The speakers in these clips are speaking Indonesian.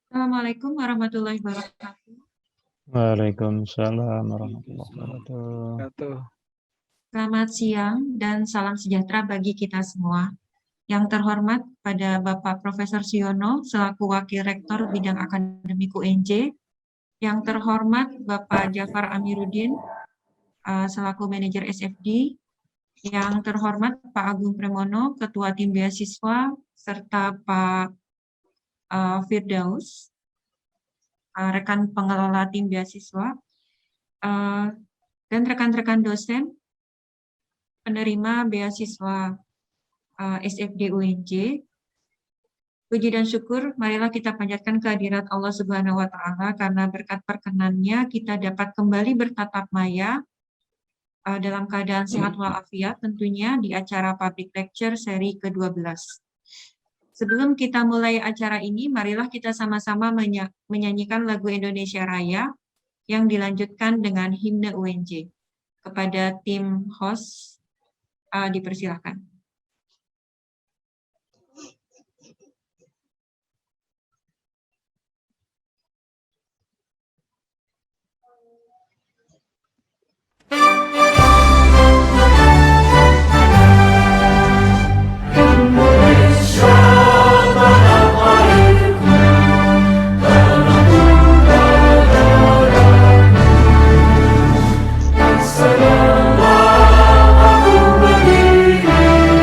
Assalamualaikum warahmatullahi wabarakatuh. Waalaikumsalam warahmatullahi Waalaikumsalam wabarakatuh. wabarakatuh. Selamat siang dan salam sejahtera bagi kita semua. Yang terhormat pada Bapak Profesor Siono selaku Wakil Rektor Bidang Akademik UNJ, yang terhormat Bapak Jafar Amiruddin selaku Manajer SFD, yang terhormat Pak Agung Premono, Ketua Tim Beasiswa, serta Pak Firdaus, rekan pengelola tim beasiswa, dan rekan-rekan dosen penerima beasiswa SFD UNJ. Puji dan syukur, marilah kita panjatkan kehadirat Allah Subhanahu wa Ta'ala, karena berkat perkenannya kita dapat kembali bertatap maya dalam keadaan sehat walafiat, tentunya di acara public lecture seri ke-12. Sebelum kita mulai acara ini, marilah kita sama-sama menyanyikan lagu Indonesia Raya yang dilanjutkan dengan himne UNJ. Kepada tim host, dipersilakan. Segala aku berdiri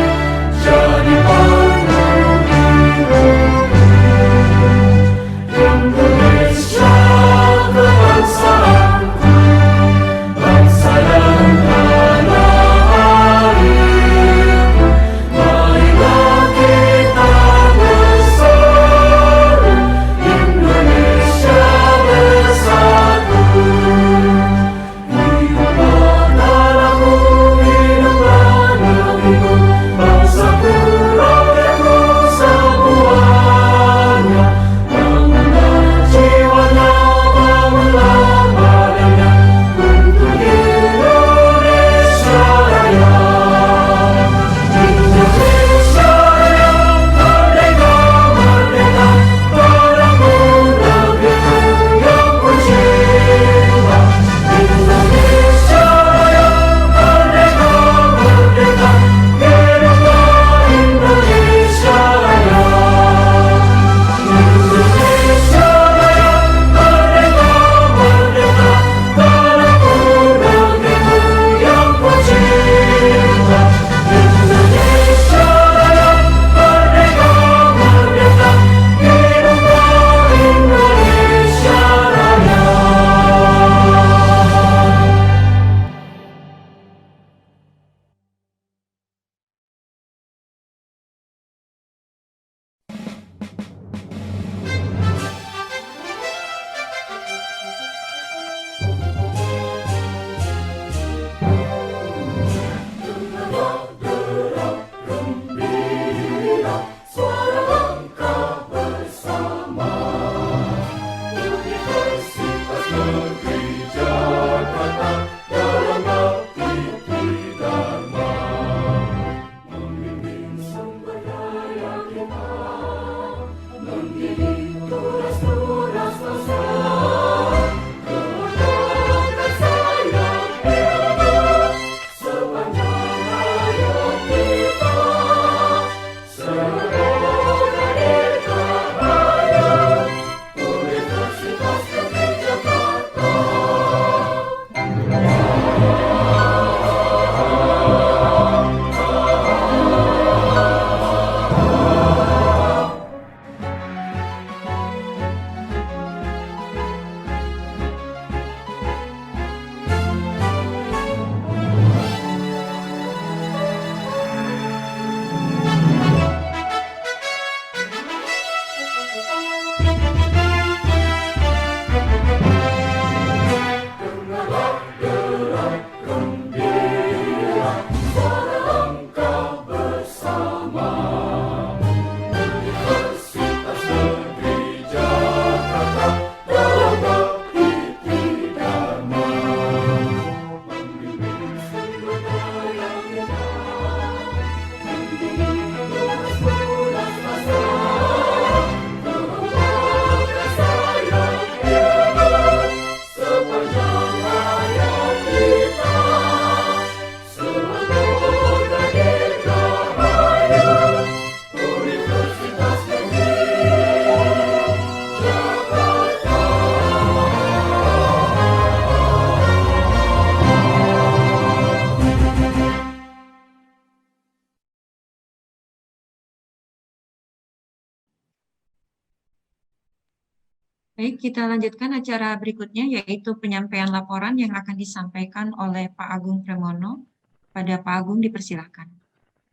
Baik, kita lanjutkan acara berikutnya, yaitu penyampaian laporan yang akan disampaikan oleh Pak Agung Premono. Pada Pak Agung dipersilakan.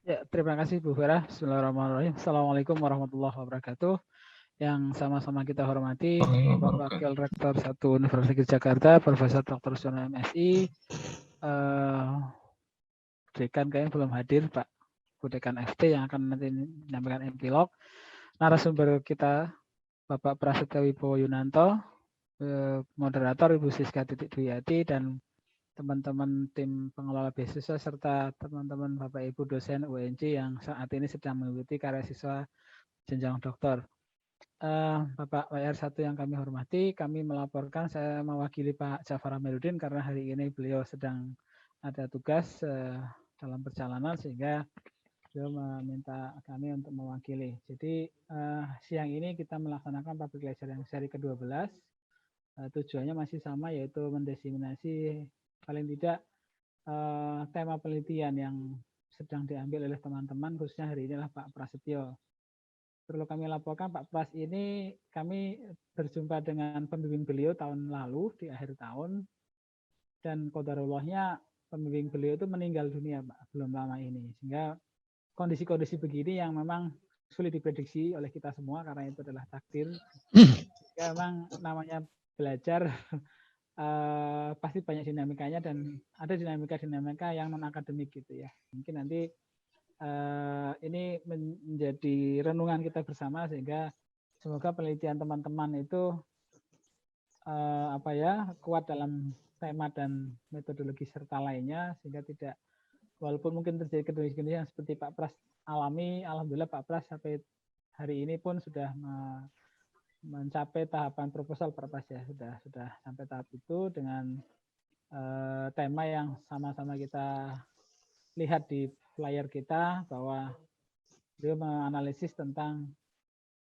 Ya, terima kasih Bu Vera. Bismillahirrahmanirrahim. Assalamualaikum warahmatullahi wabarakatuh. Yang sama-sama kita hormati Bapak Wakil Rektor 1 Universitas Jakarta, Profesor Dr. Suyono MSI, Dekan kayaknya belum hadir, Pak Bu Dekan FT yang akan nanti menyampaikan epilog. Narasumber kita Bapak Prasetyo Wibowo Yunanto, moderator Ibu Siska Titik Duyati, dan teman-teman tim pengelola beasiswa serta teman-teman Bapak Ibu dosen UNJ yang saat ini sedang mengikuti karya siswa jenjang doktor. Bapak WR1 yang kami hormati, kami melaporkan, saya mewakili Pak Jafar Amiruddin karena hari ini beliau sedang ada tugas dalam perjalanan sehingga beliau meminta kami untuk mewakili. Jadi siang ini kita melaksanakan public lecture yang seri ke-12. Tujuannya masih sama, yaitu mendiseminasi paling tidak tema penelitian yang sedang diambil oleh teman-teman, khususnya hari ini adalah Pak Prasetyo. Perlu kami laporkan, Pak Pras ini kami berjumpa dengan pembimbing beliau tahun lalu di akhir tahun, dan qadarullahnya pembimbing beliau itu meninggal dunia, Pak, belum lama ini, sehingga kondisi-kondisi begini yang memang sulit diprediksi oleh kita semua karena itu adalah takdir. Sehingga memang namanya belajar pasti banyak dinamikanya, dan ada dinamika yang non akademik gitu ya. Mungkin nanti ini menjadi renungan kita bersama, sehingga semoga penelitian teman-teman itu kuat dalam tema dan metodologi serta lainnya, sehingga tidak, walaupun mungkin terjadi kondisi-kondisi yang seperti Pak Pras alami, alhamdulillah Pak Pras sampai hari ini pun sudah mencapai tahapan proposal, Pak Pras ya, sudah sampai tahap itu dengan tema yang sama-sama kita lihat di flyer kita, bahwa beliau menganalisis tentang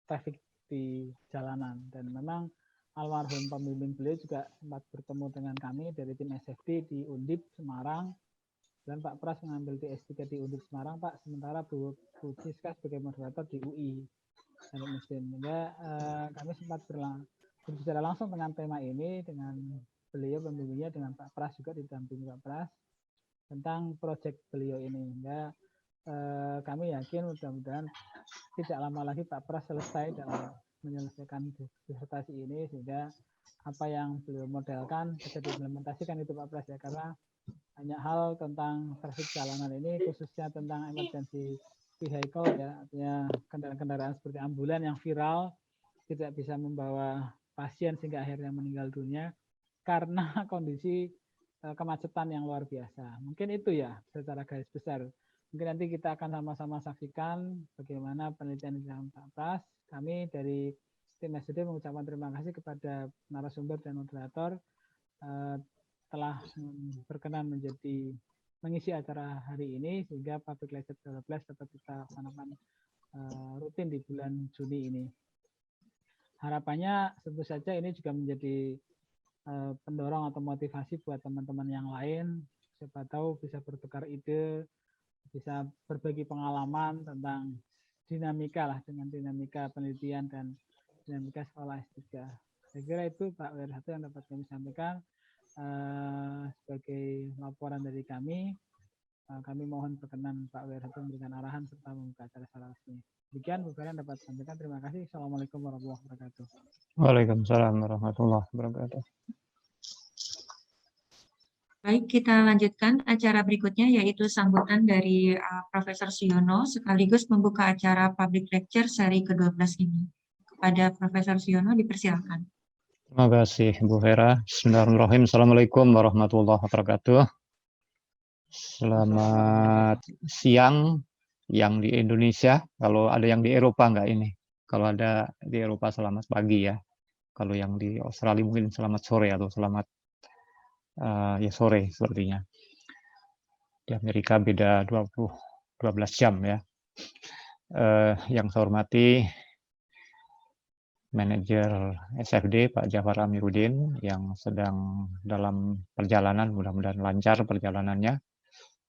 traffic di jalanan, dan memang almarhum pembimbing beliau juga sempat bertemu dengan kami dari tim SFD di Undip Semarang, dan Pak Pras mengambil di S3 di Undip Semarang, Pak, sementara Bu Siska sebagai moderator di UI Teknik Mesin. Sehingga kami sempat berbicara langsung dengan tema ini dengan beliau pembimbingnya, dengan Pak Pras juga didampingi Pak Pras tentang proyek beliau ini. Hingga kami yakin mudah-mudahan tidak lama lagi Pak Pras selesai dalam menyelesaikan disertasi ini, sehingga apa yang beliau modelkan bisa diimplementasikan itu Pak Pras ya, karena banyak hal tentang traffic jalanan ini, khususnya tentang emergency vehicle ya, artinya kendaraan-kendaraan seperti ambulan yang viral tidak bisa membawa pasien sehingga akhirnya meninggal dunia karena kondisi kemacetan yang luar biasa. Mungkin itu ya secara garis besar. Mungkin nanti kita akan sama-sama saksikan bagaimana penelitian yang Pak Pras. Kami dari tim SD mengucapkan terima kasih kepada narasumber dan moderator telah berkenan mengisi acara hari ini, sehingga Public Lecture 12 dapat kita laksanakan rutin di bulan Juni ini. Harapannya tentu saja ini juga menjadi pendorong atau motivasi buat teman-teman yang lain, siapa tahu bisa bertukar ide, bisa berbagi pengalaman tentang dinamika lah, dengan dinamika penelitian dan dinamika sekolah S3. Saya kira itu Pak WR1 yang dapat kami sampaikan sebagai laporan dari kami. Kami mohon perkenan Pak WR1 memberikan arahan serta membuka acara secara resmi. Demikian Bu Vera dapat sampaikan. Terima kasih. Assalamualaikum warahmatullahi wabarakatuh. Waalaikumsalam warahmatullahi wabarakatuh. Baik, kita lanjutkan acara berikutnya, yaitu sambutan dari Profesor Suyono sekaligus membuka acara public lecture seri ke-12 ini. Kepada Profesor Suyono dipersilakan. Terima kasih Bu Vera. Bismillahirrahmanirrahim. Assalamualaikum warahmatullahi wabarakatuh. Selamat siang yang di Indonesia. Kalau ada yang di Eropa enggak ini? Kalau ada di Eropa selamat pagi ya. Kalau yang di Australia mungkin selamat sore atau selamat ya sore sepertinya. Di Amerika beda 12 jam ya. Yang saya hormati manajer SFD Pak Jafar Amiruddin yang sedang dalam perjalanan, mudah-mudahan lancar perjalanannya.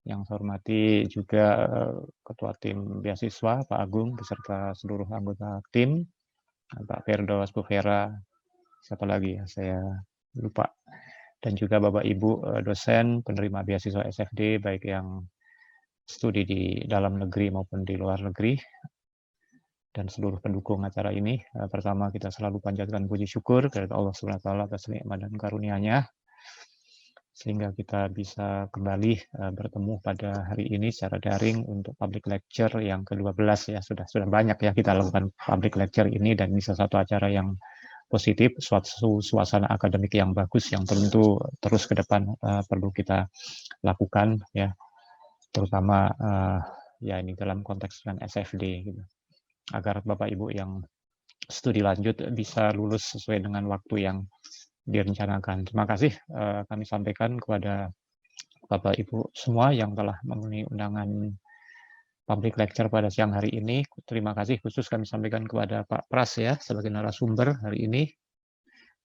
Yang saya hormati juga Ketua Tim Beasiswa Pak Agung beserta seluruh anggota tim, Pak Firdaus, Bu Vera, siapa lagi ya, saya lupa. Dan juga Bapak Ibu dosen penerima beasiswa SFD baik yang studi di dalam negeri maupun di luar negeri, dan seluruh pendukung acara ini. Pertama kita selalu panjatkan puji syukur kepada Allah Subhanahu wa taala atas nikmat dan karunia-Nya sehingga kita bisa kembali bertemu pada hari ini secara daring untuk public lecture yang ke-12 ya. Sudah banyak ya kita lakukan public lecture ini, dan ini salah satu acara yang positif, suatu suasana akademik yang bagus yang tentu terus ke depan perlu kita lakukan ya, terutama ya ini dalam konteks dengan SFD gitu, agar Bapak Ibu yang studi lanjut bisa lulus sesuai dengan waktu yang direncanakan. Terima kasih kami sampaikan kepada Bapak Ibu semua yang telah memenuhi undangan public lecture pada siang hari ini. Terima kasih khusus kami sampaikan kepada Pak Pras ya sebagai narasumber hari ini.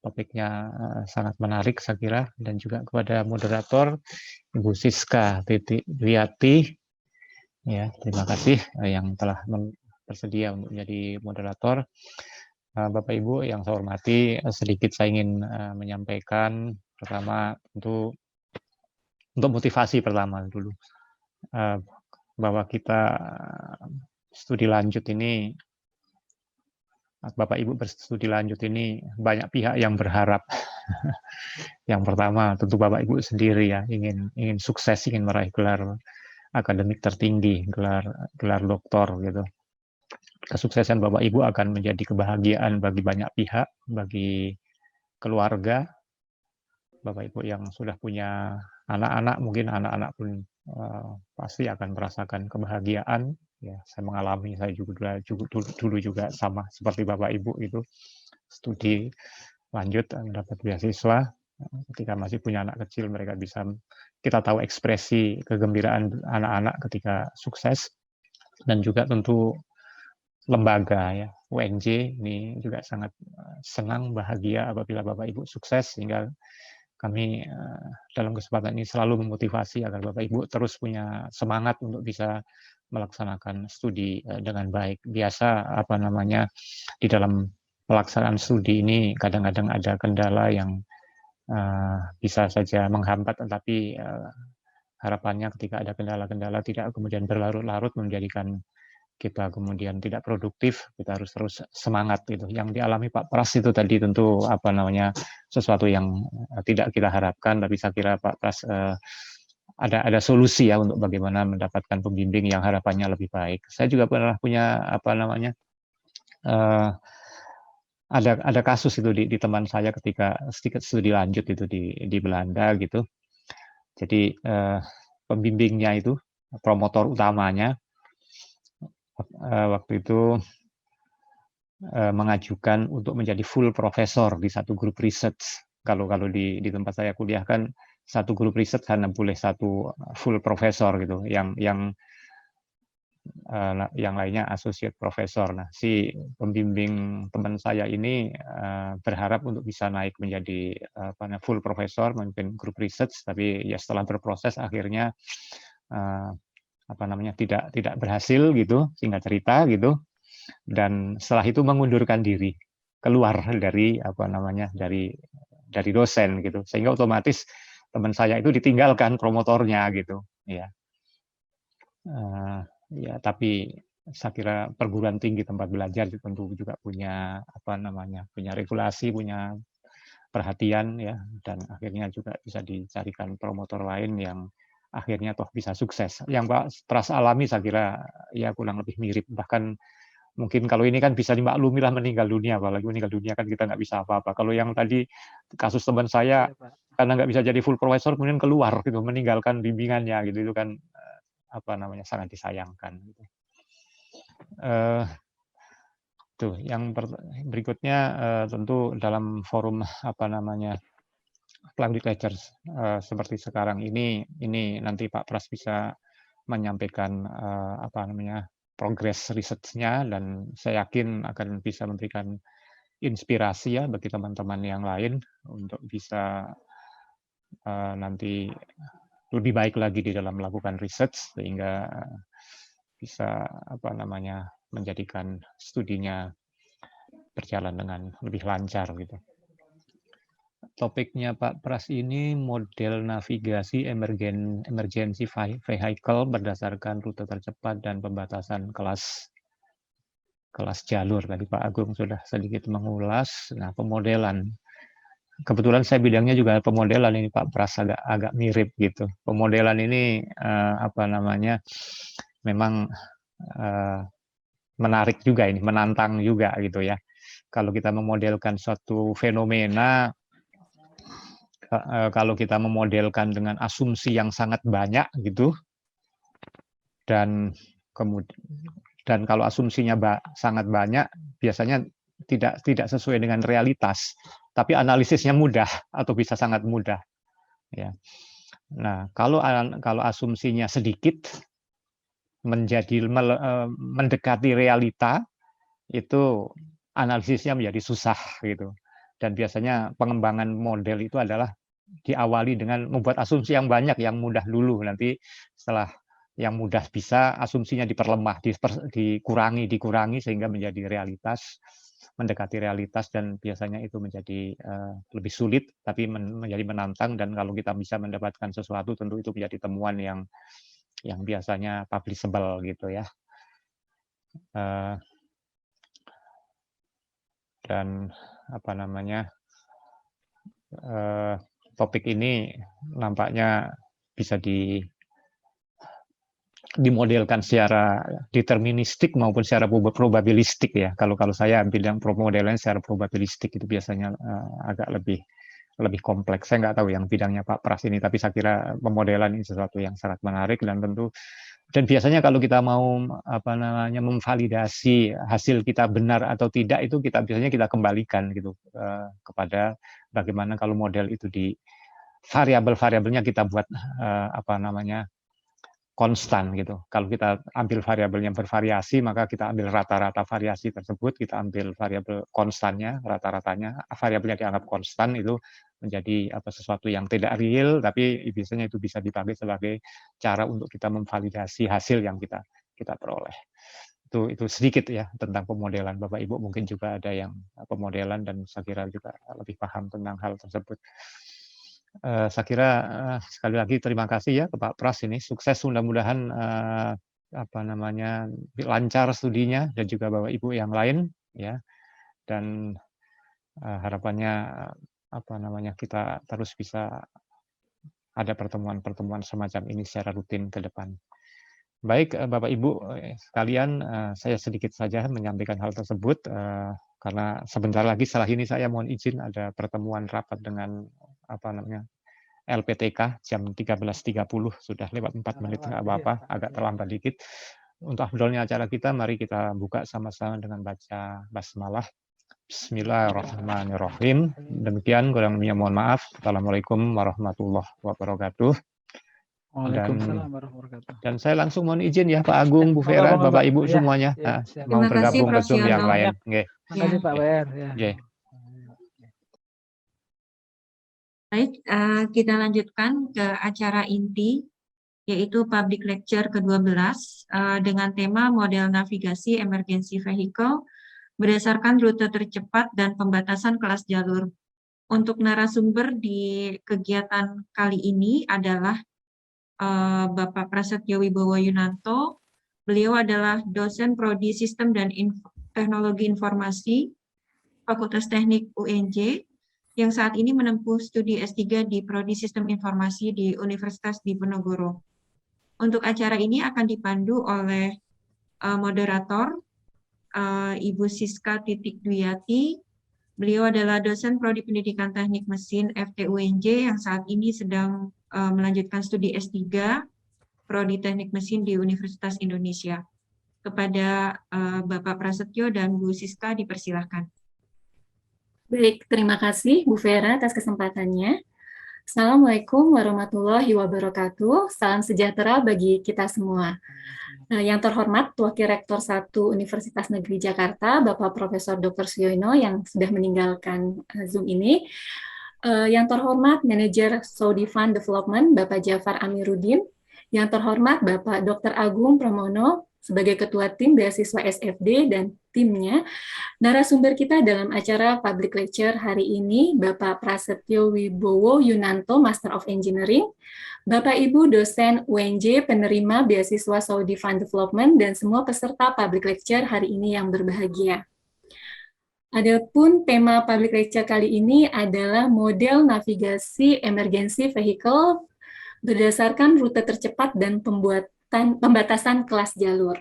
Topiknya sangat menarik saya kira, dan juga kepada moderator Ibu Siska Wiyati ya, terima kasih yang telah bersedia untuk menjadi moderator. Bapak Ibu yang saya hormati, sedikit saya ingin menyampaikan pertama untuk motivasi pertama dulu, bahwa kita studi lanjut ini, Bapak Ibu berstudi lanjut ini banyak pihak yang berharap. Yang pertama tentu Bapak Ibu sendiri ya, ingin sukses, ingin meraih gelar akademik tertinggi, gelar doktor gitu. Kesuksesan Bapak Ibu akan menjadi kebahagiaan bagi banyak pihak, bagi keluarga, Bapak Ibu yang sudah punya anak-anak, mungkin anak-anak pun pasti akan merasakan kebahagiaan. Ya, saya mengalami, saya juga dulu juga sama seperti Bapak Ibu itu studi lanjut mendapat beasiswa. Ketika masih punya anak kecil, mereka bisa, kita tahu ekspresi kegembiraan anak-anak ketika sukses, dan juga tentu lembaga ya, UNJ ini juga sangat senang, bahagia apabila Bapak Ibu sukses, sehingga kami dalam kesempatan ini selalu memotivasi agar Bapak Ibu terus punya semangat untuk bisa melaksanakan studi dengan baik. Biasa di dalam pelaksanaan studi ini kadang-kadang ada kendala yang bisa saja menghambat, tetapi harapannya ketika ada kendala-kendala tidak kemudian berlarut-larut menjadikan kita kemudian tidak produktif. Kita harus terus semangat gitu. Yang dialami Pak Pras itu tadi tentu sesuatu yang tidak kita harapkan, tapi saya kira Pak Pras ada solusi ya untuk bagaimana mendapatkan pembimbing yang harapannya lebih baik. Saya juga pernah punya ada kasus itu di teman saya ketika studi lanjut itu di Belanda gitu. Jadi pembimbingnya itu, promotor utamanya waktu itu mengajukan untuk menjadi full profesor di satu grup research. Kalau di tempat saya kuliah kan satu grup research hanya boleh satu full profesor gitu, yang lainnya associate profesor. Nah, si pembimbing teman saya ini berharap untuk bisa naik menjadi full profesor, memimpin grup research, tapi ya setelah berproses akhirnya tidak berhasil gitu, singkat cerita gitu. Dan setelah itu mengundurkan diri, keluar dari dari dosen gitu, sehingga otomatis teman saya itu ditinggalkan promotornya gitu ya. Ya, tapi saya kira perguruan tinggi tempat belajar tentu juga punya punya regulasi, punya perhatian ya, dan akhirnya juga bisa dicarikan promotor lain yang akhirnya toh bisa sukses. Yang Pak Pras alami saya kira ya kurang lebih mirip, bahkan mungkin kalau ini kan bisa dimaklumi lah meninggal dunia, apalagi meninggal dunia kan kita nggak bisa apa-apa. Kalau yang tadi kasus teman saya karena nggak bisa jadi full profesor kemudian keluar gitu, meninggalkan bimbingannya gitu, itu kan sangat disayangkan gitu. Tuh yang berikutnya tentu dalam forum public lectures seperti sekarang ini nanti Pak Pras bisa menyampaikan progres risetnya, dan saya yakin akan bisa memberikan inspirasi ya bagi teman-teman yang lain untuk bisa nanti lebih baik lagi di dalam melakukan riset, sehingga bisa menjadikan studinya berjalan dengan lebih lancar gitu. topiknya Pak Pras ini model navigasi emergency vehicle berdasarkan rute tercepat dan pembatasan kelas jalur. Tadi Pak Agung sudah sedikit mengulas. Nah, pemodelan. Kebetulan saya bidangnya juga pemodelan ini Pak Pras, agak mirip gitu. Pemodelan ini memang menarik juga ini, menantang juga gitu ya. Kalau kita memodelkan suatu fenomena, kalau kita memodelkan dengan asumsi yang sangat banyak gitu, dan kalau asumsinya sangat banyak, biasanya tidak sesuai dengan realitas, tapi analisisnya mudah atau bisa sangat mudah. Ya. Nah, kalau asumsinya sedikit, mendekati realita, itu analisisnya menjadi susah gitu. Dan biasanya pengembangan model itu adalah diawali dengan membuat asumsi yang banyak, yang mudah dulu. Nanti setelah yang mudah bisa, asumsinya diperlemah, dikurangi sehingga menjadi realitas, mendekati realitas, dan biasanya itu menjadi lebih sulit, tapi menjadi menantang. Dan kalau kita bisa mendapatkan sesuatu, tentu itu menjadi temuan yang biasanya publishable gitu ya. Dan topik ini nampaknya bisa dimodelkan secara deterministik maupun secara probabilistik ya. Kalau saya bilang pemodelan secara probabilistik itu biasanya agak lebih kompleks. Saya nggak tahu yang bidangnya Pak Pras ini, tapi saya kira pemodelan ini sesuatu yang sangat menarik, dan biasanya kalau kita mau memvalidasi hasil kita benar atau tidak, itu biasanya kita kembalikan gitu kepada bagaimana kalau model itu di variabel-variabelnya kita buat konstan gitu. Kalau kita ambil variabel yang bervariasi, maka kita ambil rata-rata variasi tersebut, kita ambil variabel konstannya, rata-ratanya, variabelnya dianggap konstan, itu menjadi sesuatu yang tidak real, tapi biasanya itu bisa dipakai sebagai cara untuk kita memvalidasi hasil yang kita peroleh. Itu sedikit ya tentang pemodelan. Bapak Ibu mungkin juga ada yang pemodelan, dan saya kira juga lebih paham tentang hal tersebut. Saya kira sekali lagi terima kasih ya ke Pak Pras, ini sukses, mudah-mudahan lancar studinya, dan juga Bapak Ibu yang lain ya, dan harapannya kita terus bisa ada pertemuan-pertemuan semacam ini secara rutin ke depan. Baik Bapak Ibu sekalian, saya sedikit saja menyampaikan hal tersebut karena sebentar lagi setelah ini saya mohon izin ada pertemuan rapat dengan LPTK jam 13.30, sudah lewat 4 menit, nggak apa-apa, agak terlambat dikit. Untuk afdolnya acara kita, mari kita buka sama-sama dengan baca basmalah. Bismillahirrahmanirrahim. Demikian, kurang lebihnya mohon maaf. Assalamualaikum warahmatullahi wabarakatuh. Waalaikumsalam warahmatullahi wabarakatuh. Dan saya langsung mohon izin ya Pak Agung, Bu Vera, Bapak Ibu semuanya, mau bergabung ke Zoom yang lain. Terima kasih Pak Wer. Baik, kita lanjutkan ke acara inti, yaitu public lecture ke-12 dengan tema model navigasi emergency vehicle berdasarkan rute tercepat dan pembatasan kelas jalur. Untuk narasumber di kegiatan kali ini adalah Bapak Prasetyo Wibowo Yunanto. Beliau adalah dosen Prodi Sistem dan Teknologi Informasi Fakultas Teknik UNJ, yang saat ini menempuh studi S3 di Prodi Sistem Informasi di Universitas Diponegoro. Untuk acara ini akan dipandu oleh moderator Ibu Siska Dwiyati. Beliau adalah dosen Prodi Pendidikan Teknik Mesin FTUNJ yang saat ini sedang melanjutkan studi S3 Prodi Teknik Mesin di Universitas Indonesia. Kepada Bapak Prasetyo dan Bu Siska dipersilahkan. Baik, terima kasih Bu Vera atas kesempatannya. Assalamualaikum warahmatullahi wabarakatuh. Salam sejahtera bagi kita semua. Yang terhormat Wakil Rektor 1 Universitas Negeri Jakarta, Bapak Profesor Dr. Suyono yang sudah meninggalkan Zoom ini. Yang terhormat Manajer Saudi Fund Development, Bapak Jafar Amiruddin. Yang terhormat Bapak Dr. Agung Pramono sebagai Ketua Tim Beasiswa SFD dan timnya. Narasumber kita dalam acara public lecture hari ini, Bapak Prasetyo Wibowo Yunanto, Master of Engineering, Bapak Ibu dosen UNJ penerima beasiswa Saudi Fund Development, dan semua peserta public lecture hari ini yang berbahagia. Adapun tema public lecture kali ini adalah model navigasi emergency vehicle berdasarkan rute tercepat dan pembatasan kelas jalur.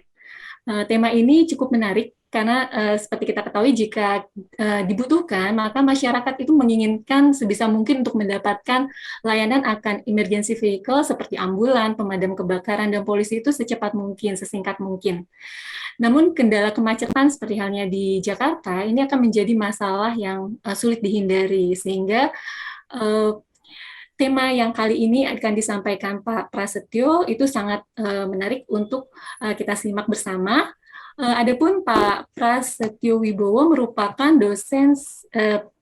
Tema ini cukup menarik karena seperti kita ketahui jika dibutuhkan, maka masyarakat itu menginginkan sebisa mungkin untuk mendapatkan layanan akan emergency vehicle seperti ambulan, pemadam kebakaran, dan polisi itu secepat mungkin, sesingkat mungkin. Namun kendala kemacetan seperti halnya di Jakarta ini akan menjadi masalah yang sulit dihindari, sehingga tema yang kali ini akan disampaikan Pak Prasetyo itu sangat menarik untuk kita simak bersama. Adapun Pak Prasetyo Wibowo merupakan dosen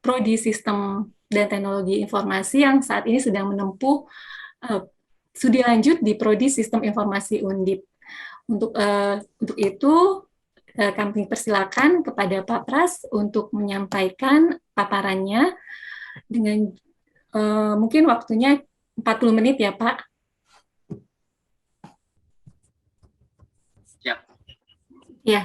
Prodi Sistem dan Teknologi Informasi yang saat ini sedang menempuh studi lanjut di Prodi Sistem Informasi Undip. Untuk itu, kami persilakan kepada Pak Pras untuk menyampaikan paparannya dengan mungkin waktunya 40 menit ya, Pak. Ya. Ya,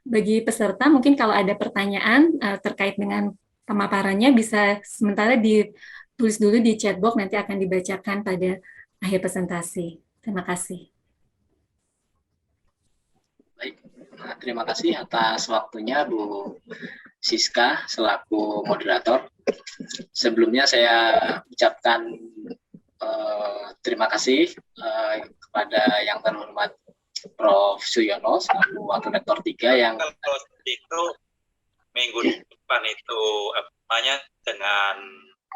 bagi peserta mungkin kalau ada pertanyaan terkait dengan pemaparannya bisa sementara ditulis dulu di chat box, nanti akan dibacakan pada akhir presentasi. Terima kasih. Baik, terima kasih atas waktunya Bu Siska selaku moderator. Sebelumnya saya ucapkan terima kasih kepada yang terhormat Prof. Suyono selaku Wakil Rektor 3 yang kalau itu minggu depan itu namanya dengan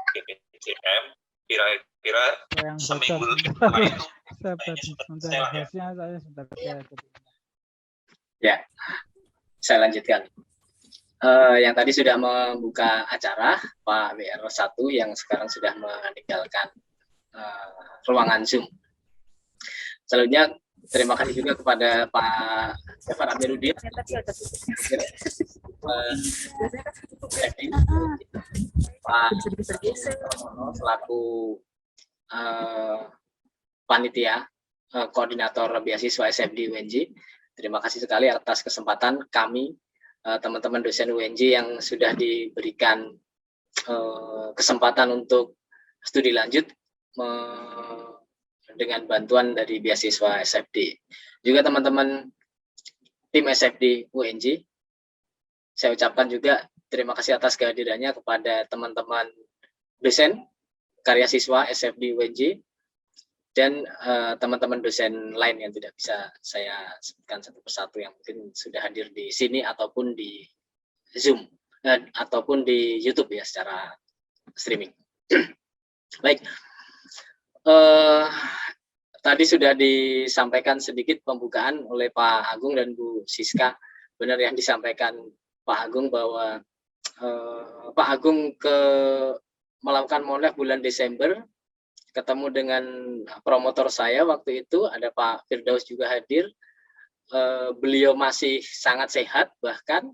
BPJM kira-kira seminggu depan itu ya, saya lanjutkan. Yang tadi sudah membuka acara, Pak WR1 yang sekarang sudah meninggalkan ruangan Zoom. Selanjutnya, terima kasih juga kepada Pak Stefan Amiruddin, Pak selaku panitia koordinator beasiswa SFD UNJ. Terima kasih sekali atas kesempatan kami teman-teman dosen UNJ yang sudah diberikan kesempatan untuk studi lanjut dengan bantuan dari beasiswa SFD. Juga teman-teman tim SFD UNJ, saya ucapkan juga terima kasih atas kehadirannya kepada teman-teman dosen karya siswa SFD UNJ dan teman-teman dosen lain yang tidak bisa saya sebutkan satu persatu yang mungkin sudah hadir di sini ataupun di Zoom ataupun di YouTube ya secara streaming. Baik, tadi sudah disampaikan sedikit pembukaan oleh Pak Agung dan Bu Siska. Benar yang disampaikan Pak Agung bahwa Pak Agung melakukan monef bulan Desember, ketemu dengan promotor saya waktu itu, ada Pak Firdaus juga hadir. Beliau masih sangat sehat, bahkan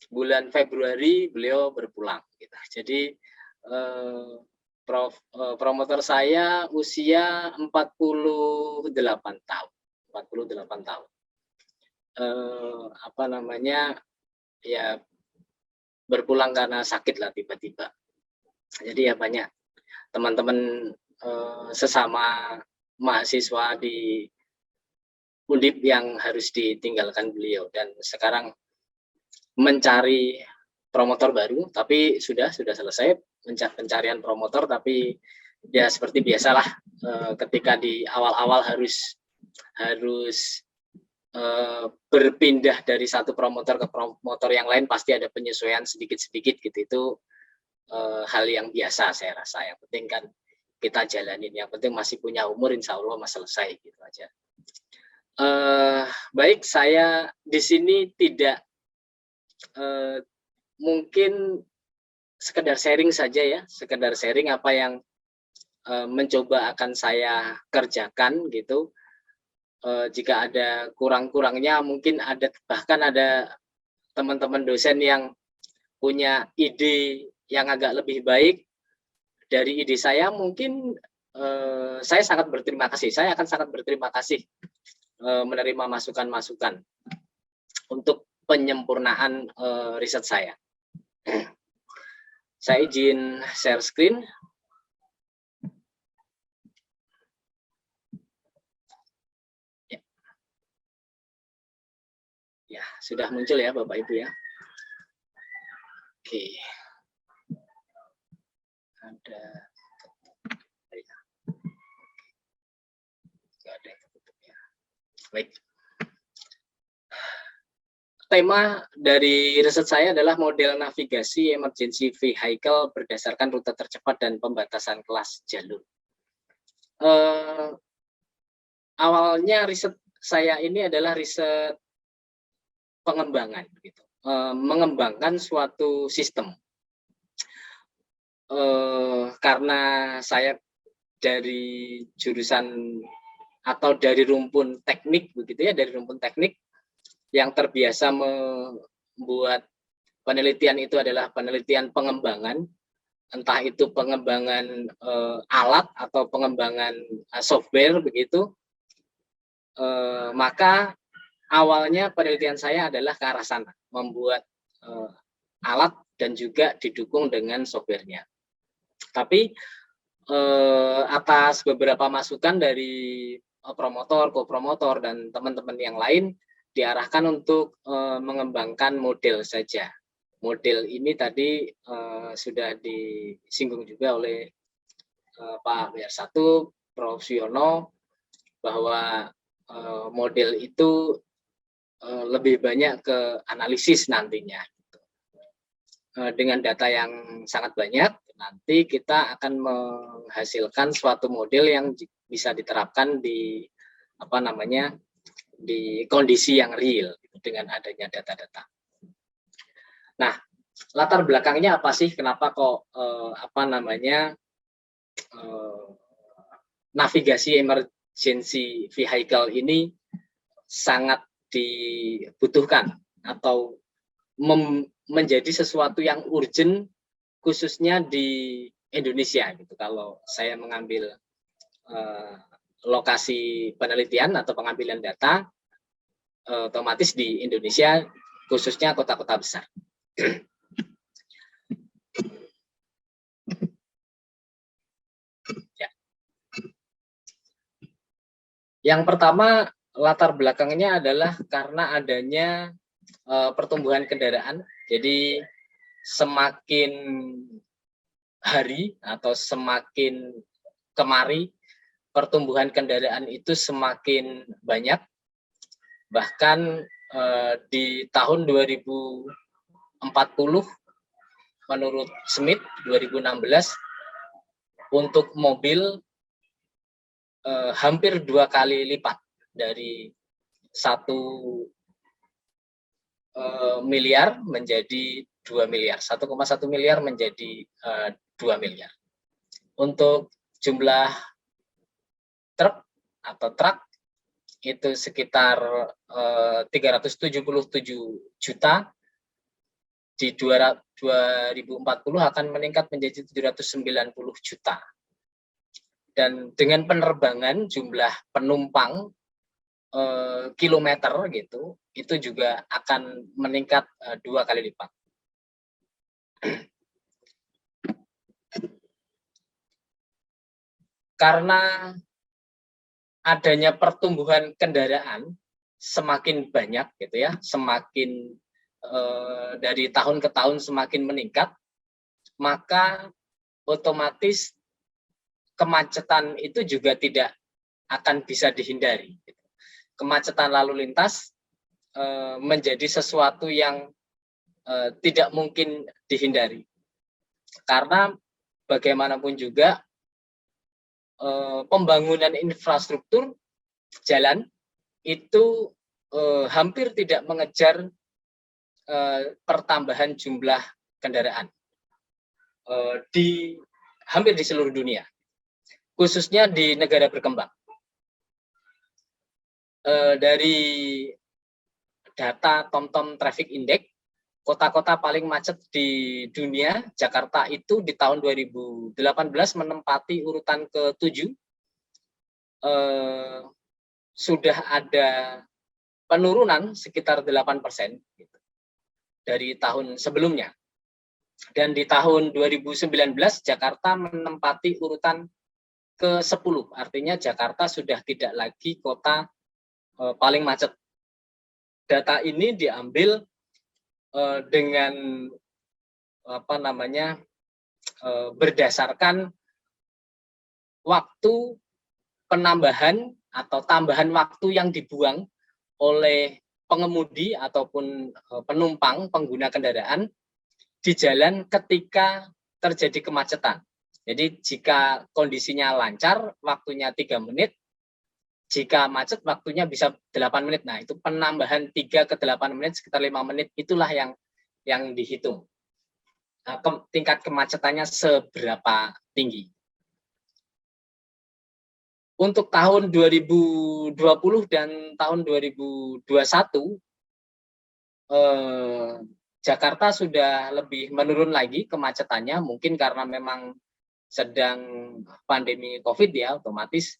bulan Februari beliau berpulang. Gitu. Jadi promotor saya usia 48 tahun. 48 tahun. Apa namanya? Ya berpulang karena sakit lah tiba-tiba. Jadi ya banyak teman-teman sesama mahasiswa di Undip yang harus ditinggalkan beliau, dan sekarang mencari promotor baru, tapi sudah selesai pencarian promotor, tapi ya seperti biasalah ketika di awal-awal harus berpindah dari satu promotor ke promotor yang lain, pasti ada penyesuaian sedikit-sedikit gitu. Itu hal yang biasa saya rasa. Yang penting kan kita jalanin, yang penting masih punya umur, insya Allah mas selesai gitu aja. Baik, saya di sini tidak mungkin sekedar sharing saja ya, sekedar sharing apa yang mencoba akan saya kerjakan gitu. jika ada kurang-kurangnya, mungkin bahkan ada teman-teman dosen yang punya ide yang agak lebih baik dari ide saya, mungkin saya sangat berterima kasih. Saya akan sangat berterima kasih menerima masukan-masukan untuk penyempurnaan riset saya. Saya izin share screen. Ya, sudah muncul ya Bapak Ibu ya. Oke. Ada baik. Tema dari riset saya adalah model navigasi emergency vehicle berdasarkan rute tercepat dan pembatasan kelas jalur. Awalnya riset saya ini adalah riset pengembangan, gitu. Mengembangkan suatu sistem. Karena saya dari jurusan atau dari rumpun teknik, begitu ya, dari rumpun teknik yang terbiasa membuat penelitian itu adalah penelitian pengembangan, entah itu pengembangan alat atau pengembangan software, begitu. Maka awalnya penelitian saya adalah ke arah sana, membuat alat dan juga didukung dengan softwarenya. Tapi atas beberapa masukan dari promotor, kopromotor, dan teman-teman yang lain, diarahkan untuk mengembangkan model saja. Model ini tadi sudah disinggung juga oleh Pak WR1, Prof. Suyono, bahwa model itu lebih banyak ke analisis nantinya. Dengan data yang sangat banyak, nanti kita akan menghasilkan suatu model yang bisa diterapkan di di kondisi yang real dengan adanya data-data. Nah, latar belakangnya apa sih? Kenapa kok navigasi emergency vehicle ini sangat dibutuhkan atau menjadi sesuatu yang urgent, khususnya di Indonesia, gitu. Kalau saya mengambil lokasi penelitian atau pengambilan data, otomatis di Indonesia, khususnya kota-kota besar. Ya. Yang pertama, latar belakangnya adalah karena adanya pertumbuhan kendaraan. Jadi semakin hari atau semakin kemari, pertumbuhan kendaraan itu semakin banyak. Bahkan di tahun 2040 menurut Smith 2016 untuk mobil hampir 2 kali lipat dari 1 miliar menjadi 2 miliar, 1,1 miliar menjadi 2 miliar. Untuk jumlah truk atau truk itu sekitar 377 juta, di 2040 akan meningkat menjadi 790 juta. Dan dengan penerbangan jumlah penumpang kilometer gitu, itu juga akan meningkat 2 kali lipat. Karena adanya pertumbuhan kendaraan semakin banyak gitu ya, semakin dari tahun ke tahun semakin meningkat, maka otomatis kemacetan itu juga tidak akan bisa dihindari. Kemacetan lalu lintas menjadi sesuatu yang tidak mungkin dihindari. Karena bagaimanapun juga pembangunan infrastruktur jalan itu hampir tidak mengejar pertambahan jumlah kendaraan hampir di seluruh dunia, khususnya di negara berkembang. dari data TomTom Traffic Index, kota-kota paling macet di dunia, Jakarta itu di tahun 2018 menempati urutan ke-7. Sudah ada penurunan sekitar 8% gitu, dari tahun sebelumnya. Dan di tahun 2019 Jakarta menempati urutan ke-10. Artinya Jakarta sudah tidak lagi kota paling macet. Data ini diambil dengan berdasarkan waktu penambahan atau tambahan waktu yang dibuang oleh pengemudi ataupun penumpang pengguna kendaraan di jalan ketika terjadi kemacetan. Jadi jika kondisinya lancar, waktunya 3 menit. Jika macet, waktunya bisa 8 menit. Nah, itu penambahan 3 ke 8 menit, sekitar 5 menit, itulah yang dihitung. Nah, tingkat kemacetannya seberapa tinggi. Untuk tahun 2020 dan tahun 2021, Jakarta sudah lebih menurun lagi kemacetannya, mungkin karena memang sedang pandemi COVID ya, otomatis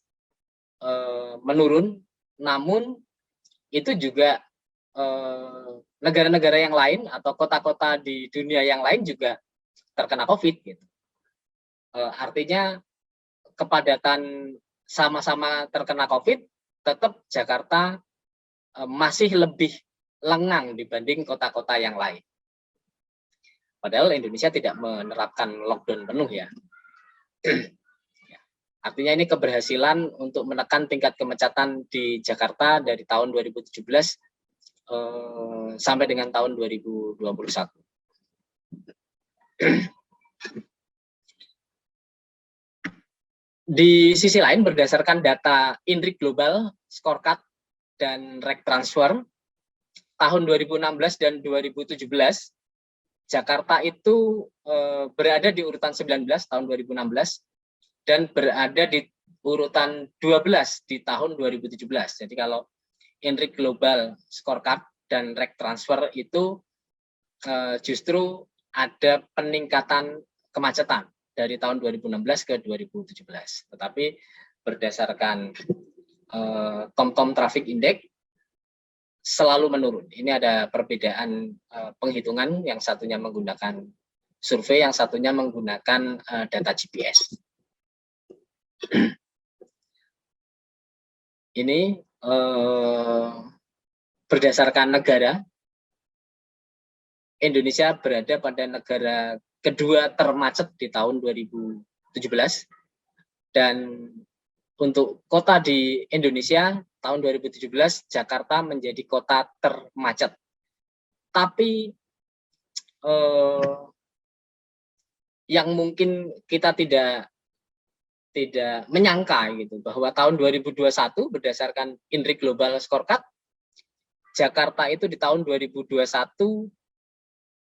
menurun. Namun itu juga negara-negara yang lain atau kota-kota di dunia yang lain juga terkena COVID gitu. Artinya kepadatan sama-sama terkena COVID, tetap Jakarta masih lebih lengang dibanding kota-kota yang lain. Padahal Indonesia tidak menerapkan lockdown penuh ya. Artinya ini keberhasilan untuk menekan tingkat kemacetan di Jakarta dari tahun 2017 sampai dengan tahun 2021. Di sisi lain, berdasarkan data INRIX Global Scorecard dan Rec Transfer, tahun 2016 dan 2017, Jakarta itu berada di urutan 19 tahun 2016 dan berada di urutan 12 di tahun 2017. Jadi kalau INRIX Global Scorecard dan Rec Transfer itu justru ada peningkatan kemacetan dari tahun 2016 ke 2017. Tetapi berdasarkan TomTom Traffic Index selalu menurun. Ini ada perbedaan penghitungan, yang satunya menggunakan survei, yang satunya menggunakan data GPS. Ini berdasarkan negara, Indonesia berada pada negara kedua termacet di tahun 2017, dan untuk kota di Indonesia tahun 2017 Jakarta menjadi kota termacet. Tapi yang mungkin kita tidak menyangka gitu, bahwa tahun 2021 berdasarkan INRIX Global Scorecard, Jakarta itu di tahun 2021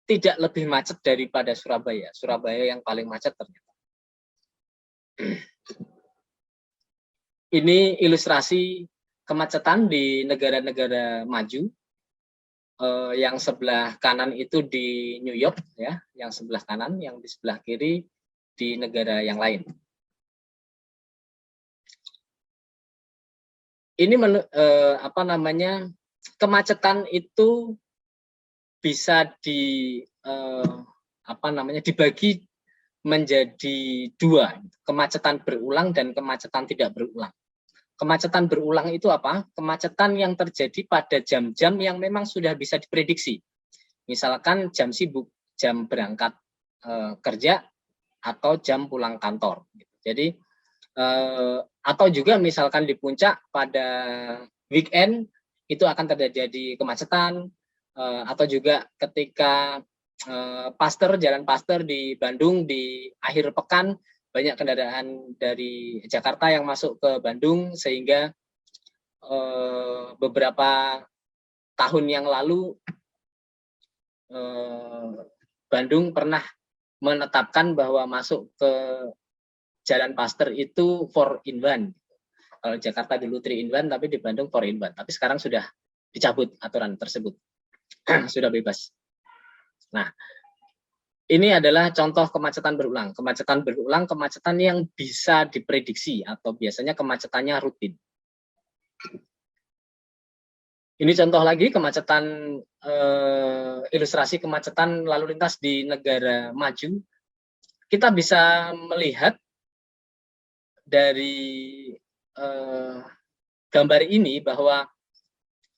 tidak lebih macet daripada Surabaya. Surabaya yang paling macet ternyata. Ini ilustrasi kemacetan di negara-negara maju. Yang sebelah kanan itu di New York ya, yang sebelah kanan, yang di sebelah kiri di negara yang lain. Ini kemacetan itu bisa dibagi menjadi dua, kemacetan berulang dan kemacetan tidak berulang. Kemacetan berulang itu apa? Kemacetan yang terjadi pada jam-jam yang memang sudah bisa diprediksi. Misalkan jam sibuk, jam berangkat kerja, atau jam pulang kantor. Jadi atau juga misalkan di puncak pada weekend itu akan terjadi kemacetan, atau juga ketika jalan Paster di Bandung di akhir pekan, banyak kendaraan dari Jakarta yang masuk ke Bandung, sehingga beberapa tahun yang lalu Bandung pernah menetapkan bahwa masuk ke jalan Paster itu 4 in 1. Kalau Jakarta dulu 3 in 1, tapi di Bandung 4 in 1. Tapi sekarang sudah dicabut aturan tersebut. Sudah bebas. Nah, ini adalah contoh kemacetan berulang. Kemacetan berulang, kemacetan yang bisa diprediksi atau biasanya kemacetannya rutin. Ini contoh lagi kemacetan, ilustrasi kemacetan lalu lintas di negara maju. Kita bisa melihat dari gambar ini bahwa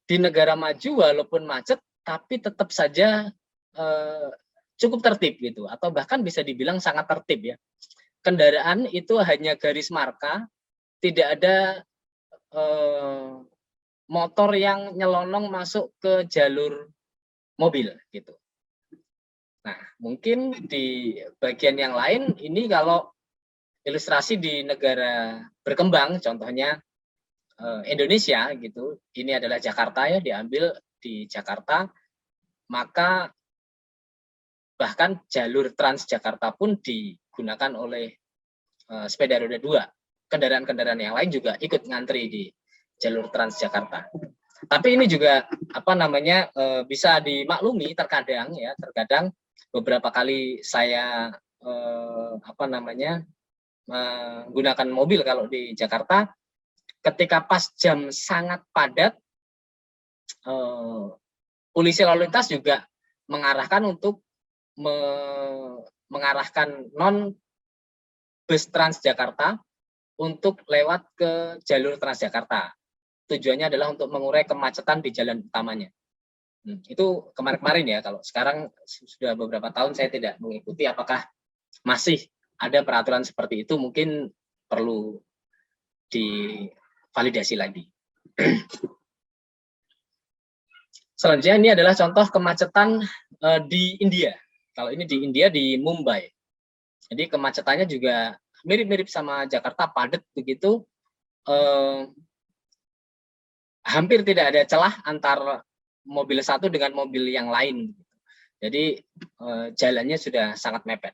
di negara maju walaupun macet, tapi tetap saja cukup tertib gitu, atau bahkan bisa dibilang sangat tertib ya. Kendaraan itu hanya garis marka, tidak ada motor yang nyelonong masuk ke jalur mobil gitu. Nah, mungkin di bagian yang lain ini kalau ilustrasi di negara berkembang, contohnya Indonesia gitu, ini adalah Jakarta ya, diambil di Jakarta, maka bahkan jalur Transjakarta pun digunakan oleh sepeda roda 2. Kendaraan-kendaraan yang lain juga ikut ngantri di jalur Transjakarta. Tapi ini juga bisa dimaklumi terkadang ya, terkadang beberapa kali saya menggunakan mobil kalau di Jakarta, ketika pas jam sangat padat, polisi lalu lintas juga mengarahkan untuk mengarahkan non bus Transjakarta untuk lewat ke jalur Transjakarta. Tujuannya adalah untuk mengurai kemacetan di jalan utamanya. Itu kemarin-kemarin ya, kalau sekarang sudah beberapa tahun saya tidak mengikuti apakah masih ada peraturan seperti itu, mungkin perlu divalidasi lagi. Selanjutnya ini adalah contoh kemacetan di India. Kalau ini di India, di Mumbai. Jadi kemacetannya juga mirip-mirip sama Jakarta, padat begitu. Hampir tidak ada celah antar mobil satu dengan mobil yang lain. Jadi jalannya sudah sangat mepet.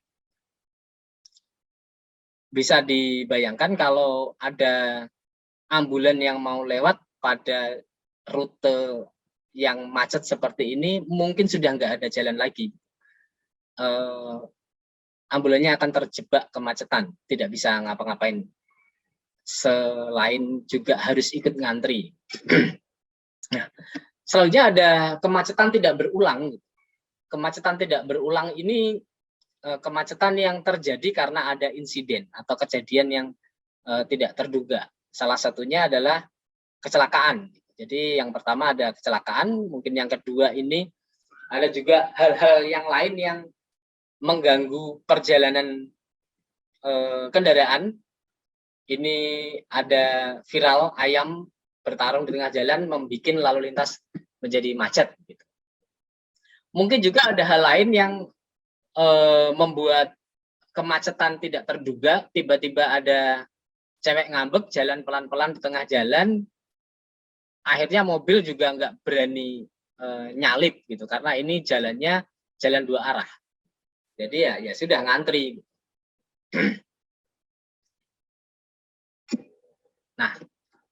Bisa dibayangkan kalau ada ambulan yang mau lewat pada rute yang macet seperti ini, mungkin sudah nggak ada jalan lagi. Ambulannya akan terjebak kemacetan, tidak bisa ngapa-ngapain. Selain juga harus ikut ngantri. Nah, selanjutnya ada kemacetan tidak berulang. Kemacetan tidak berulang ini kemacetan yang terjadi karena ada insiden atau kejadian yang tidak terduga. Salah satunya adalah kecelakaan. Jadi yang pertama ada kecelakaan, mungkin yang kedua ini ada juga hal-hal yang lain yang mengganggu perjalanan kendaraan. Ini ada viral ayam bertarung di tengah jalan membuat lalu lintas menjadi macet. Gitu. Mungkin juga ada hal lain yang membuat kemacetan tidak terduga. Tiba-tiba ada cewek ngambek jalan pelan-pelan di tengah jalan. Akhirnya mobil juga nggak berani nyalip gitu karena ini jalannya jalan 2 arah. Jadi ya sudah ngantri. Nah,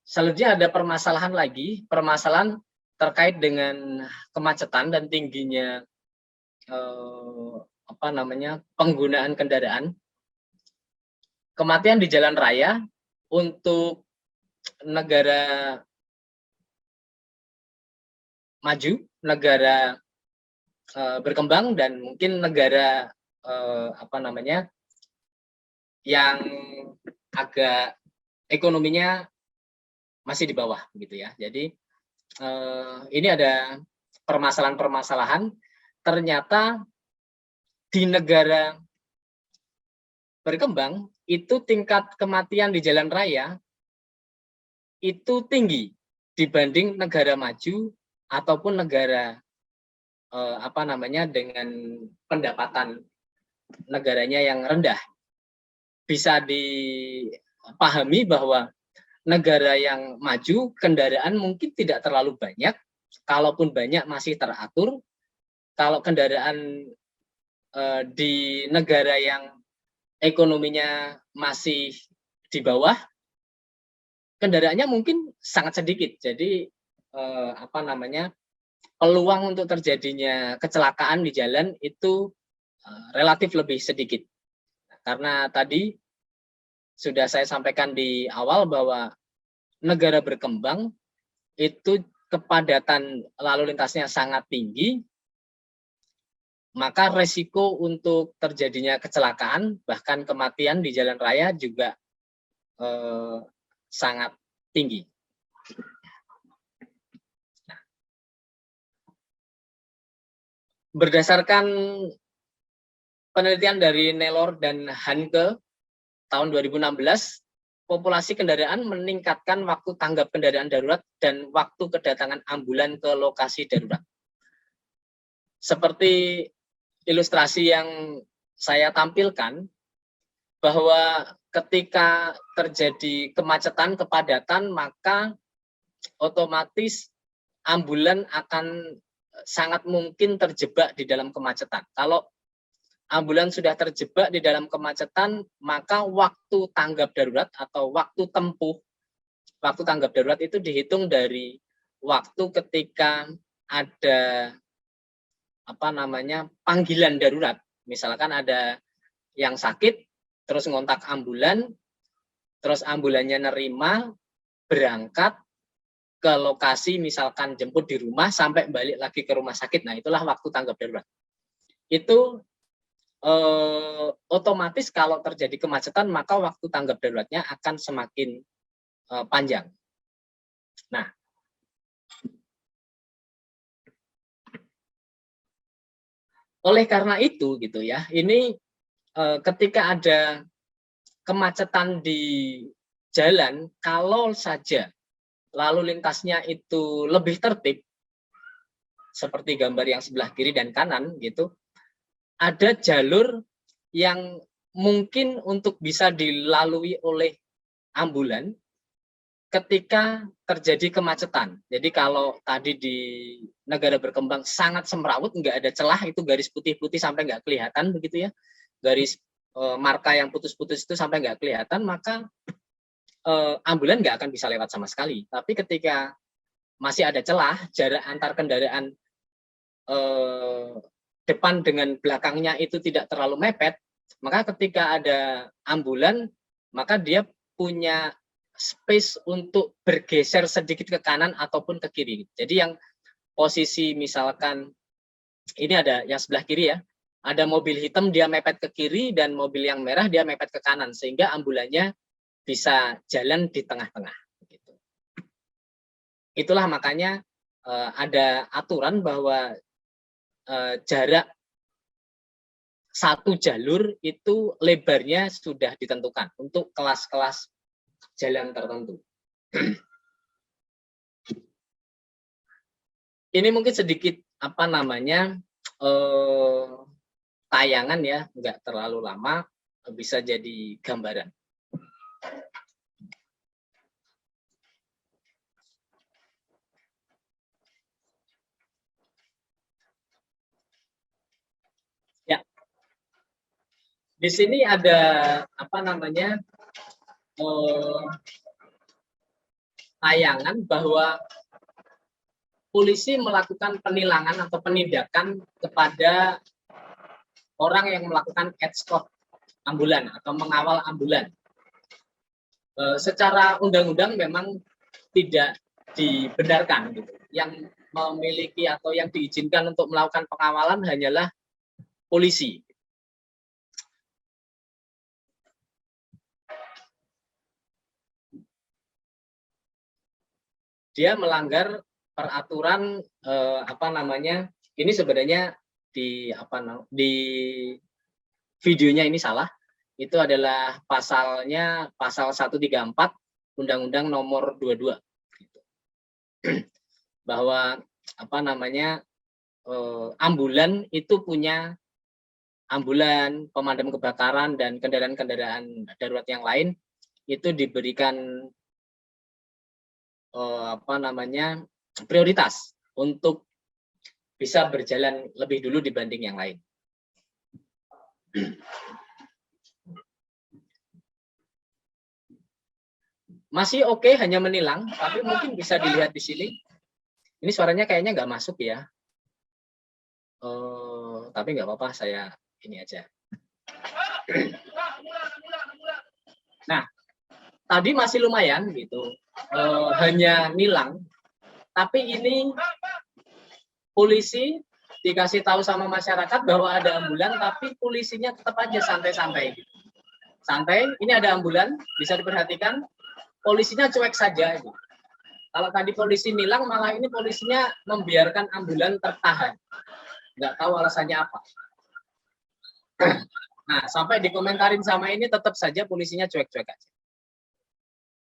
selanjutnya ada permasalahan lagi, permasalahan terkait dengan kemacetan dan tingginya penggunaan kendaraan. Kematian di jalan raya untuk negara maju, negara berkembang dan mungkin negara yang agak ekonominya masih di bawah gitu ya. Jadi ini ada permasalahan-permasalahan. Ternyata di negara berkembang itu tingkat kematian di jalan raya itu tinggi dibanding negara maju ataupun negara dengan pendapatan negaranya yang rendah. Bisa dipahami bahwa negara yang maju kendaraan mungkin tidak terlalu banyak, kalaupun banyak masih teratur. Kalau kendaraan di negara yang ekonominya masih di bawah, kendaraannya mungkin sangat sedikit. Jadi peluang untuk terjadinya kecelakaan di jalan itu relatif lebih sedikit. Karena tadi sudah saya sampaikan di awal bahwa negara berkembang itu kepadatan lalu lintasnya sangat tinggi, maka resiko untuk terjadinya kecelakaan bahkan kematian di jalan raya juga sangat tinggi. Berdasarkan penelitian dari Nelor dan Hanke tahun 2016, populasi kendaraan meningkatkan waktu tanggap kendaraan darurat dan waktu kedatangan ambulan ke lokasi darurat. Seperti ilustrasi yang saya tampilkan, bahwa ketika terjadi kemacetan, kepadatan, maka otomatis ambulan akan sangat mungkin terjebak di dalam kemacetan. Kalau ambulan sudah terjebak di dalam kemacetan, maka waktu tanggap darurat atau waktu tempuh, waktu tanggap darurat itu dihitung dari waktu ketika ada panggilan darurat. Misalkan ada yang sakit, terus ngontak ambulan, terus ambulannya nerima, berangkat ke lokasi, misalkan jemput di rumah, sampai balik lagi ke rumah sakit. Nah, itulah waktu tanggap darurat. Itu otomatis kalau terjadi kemacetan, maka waktu tanggap daruratnya akan semakin panjang. Nah, oleh karena itu gitu ya, ini ketika ada kemacetan di jalan, kalau saja lalu lintasnya itu lebih tertib, seperti gambar yang sebelah kiri dan kanan gitu, ada jalur yang mungkin untuk bisa dilalui oleh ambulan ketika terjadi kemacetan. Jadi kalau tadi di negara berkembang sangat semrawut, nggak ada celah, itu garis putih-putih sampai nggak kelihatan begitu ya, garis marka yang putus-putus itu sampai nggak kelihatan, maka ambulan nggak akan bisa lewat sama sekali. Tapi ketika masih ada celah, jarak antar kendaraan depan dengan belakangnya itu tidak terlalu mepet, maka ketika ada ambulan, maka dia punya space untuk bergeser sedikit ke kanan ataupun ke kiri. Jadi yang posisi misalkan ini ada yang sebelah kiri ya, ada mobil hitam dia mepet ke kiri dan mobil yang merah dia mepet ke kanan, sehingga ambulannya bisa jalan di tengah-tengah. Itulah makanya ada aturan bahwa jarak satu jalur itu lebarnya sudah ditentukan untuk kelas-kelas jalan tertentu. Ini mungkin sedikit tayangan ya, nggak terlalu lama, bisa jadi gambaran. Ya, di sini ada tayangan bahwa polisi melakukan penilangan atau penindakan kepada orang yang melakukan escort ambulan atau mengawal ambulan. Secara undang-undang memang tidak dibenarkan gitu. Yang memiliki atau yang diizinkan untuk melakukan pengawalan hanyalah polisi. Dia melanggar peraturan ini sebenarnya di videonya ini salah. Itu adalah pasalnya pasal 134 Undang-Undang Nomor 22. Bahwa ambulan itu punya, ambulan, pemadam kebakaran dan kendaraan-kendaraan darurat yang lain itu diberikan prioritas untuk bisa berjalan lebih dulu dibanding yang lain. masih oke, hanya menilang, tapi mungkin bisa dilihat di sini. Ini suaranya kayaknya nggak masuk ya. Tapi nggak apa-apa, saya ini aja. Nah, tadi masih lumayan gitu, hanya nilang. Tapi ini polisi dikasih tahu sama masyarakat bahwa ada ambulan, tapi polisinya tetap aja santai-santai. Santai, ini ada ambulan, bisa diperhatikan. Polisinya cuek saja. Gitu. Kalau tadi polisi nilang, malah ini polisinya membiarkan ambulan tertahan. Nggak tahu alasannya apa. Nah, sampai dikomentarin sama ini, tetap saja polisinya cuek-cuek aja.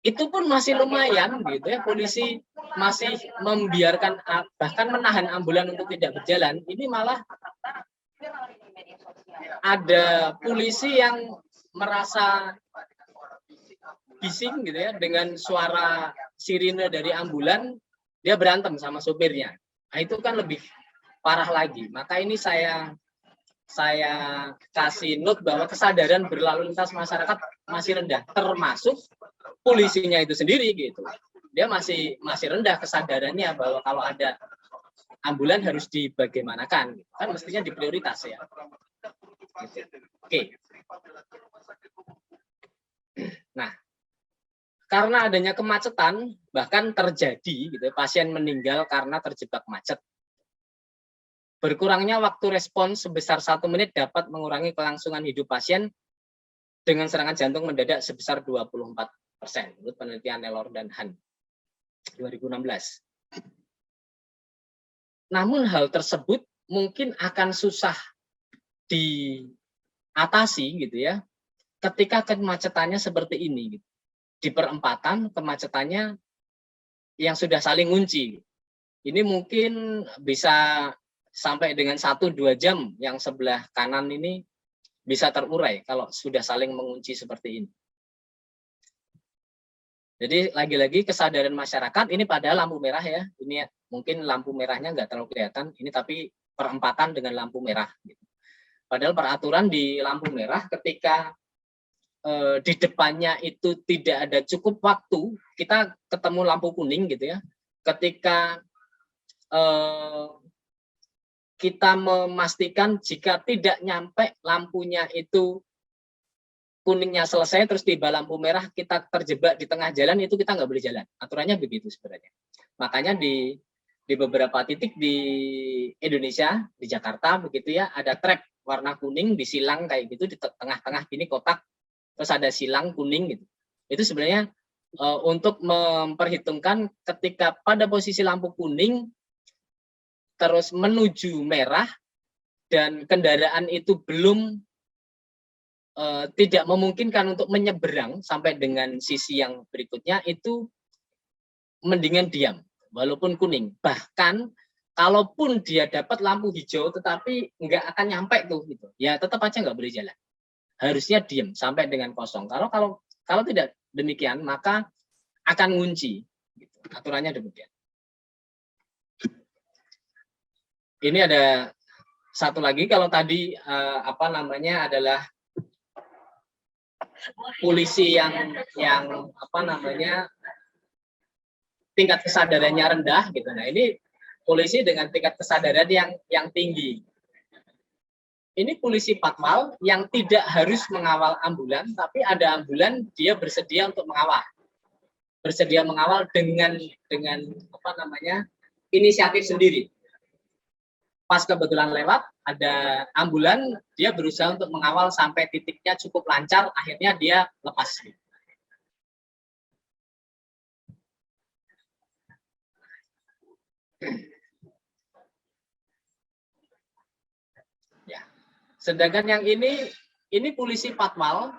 Itu pun masih lumayan, gitu ya. Polisi masih membiarkan, bahkan menahan ambulan untuk tidak berjalan. Ini malah ada polisi yang merasa bising gitu ya, dengan suara sirine dari ambulan, dia berantem sama sopirnya. Nah, itu kan lebih parah lagi. Maka ini saya kasih note bahwa kesadaran berlalu lintas masyarakat masih rendah, termasuk polisinya itu sendiri gitu. Dia masih rendah kesadarannya bahwa kalau ada ambulan harus dibagaimanakan. Kan mestinya diprioritas ya. Oke. Nah, karena adanya kemacetan, bahkan terjadi gitu, pasien meninggal karena terjebak macet. Berkurangnya waktu respons sebesar 1 menit dapat mengurangi kelangsungan hidup pasien dengan serangan jantung mendadak sebesar 24%, menurut penelitian Nelor dan Han 2016. Namun hal tersebut mungkin akan susah diatasi gitu ya, ketika kemacetannya seperti ini. Gitu. Di perempatan kemacetannya yang sudah saling ngunci. Ini mungkin bisa sampai dengan 1-2 jam yang sebelah kanan ini bisa terurai kalau sudah saling mengunci seperti ini. Jadi lagi-lagi kesadaran masyarakat, ini padahal lampu merah ya, ini mungkin lampu merahnya nggak terlalu kelihatan, ini tapi perempatan dengan lampu merah. Gitu. Padahal peraturan di lampu merah ketika di depannya itu tidak ada cukup waktu, kita ketemu lampu kuning gitu ya, ketika kita memastikan jika tidak nyampe lampunya itu kuningnya selesai terus tiba lampu merah, kita terjebak di tengah jalan, itu kita nggak boleh jalan. Aturannya begitu sebenarnya. Makanya di beberapa titik di Indonesia, di Jakarta begitu ya, ada trap warna kuning disilang kayak gitu di tengah-tengah gini kotak, terus ada silang kuning gitu. Itu sebenarnya untuk memperhitungkan ketika pada posisi lampu kuning terus menuju merah dan kendaraan itu belum tidak memungkinkan untuk menyeberang sampai dengan sisi yang berikutnya, itu mendingan diam walaupun kuning. Bahkan kalaupun dia dapat lampu hijau tetapi nggak akan nyampe tuh gitu, ya tetap aja nggak boleh jalan. Harusnya diam sampai dengan kosong. Kalau tidak demikian maka akan ngunci. Gitu. Aturannya demikian. Ini ada satu lagi, kalau tadi adalah polisi yang tingkat kesadarannya rendah gitu. Nah, ini polisi dengan tingkat kesadaran yang tinggi. Ini polisi patwal yang tidak harus mengawal ambulan, tapi ada ambulan dia bersedia untuk mengawal. Bersedia mengawal dengan inisiatif sendiri. Pas kebetulan lewat, ada ambulan, dia berusaha untuk mengawal sampai titiknya cukup lancar, akhirnya dia lepas. Ya. Sedangkan yang ini polisi patwal,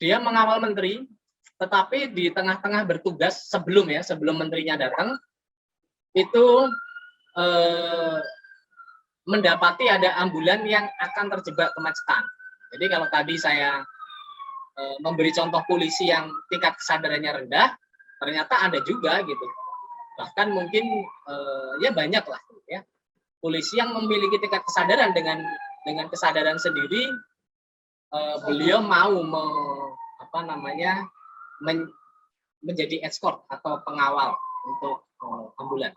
dia mengawal menteri, tetapi di tengah-tengah bertugas sebelum menterinya datang, itu mendapati ada ambulan yang akan terjebak kemacetan. Jadi kalau tadi saya memberi contoh polisi yang tingkat kesadarannya rendah, ternyata ada juga gitu. Bahkan mungkin ya banyak lah ya polisi yang memiliki tingkat kesadaran dengan kesadaran sendiri, beliau mau menjadi escort atau pengawal untuk ambulan.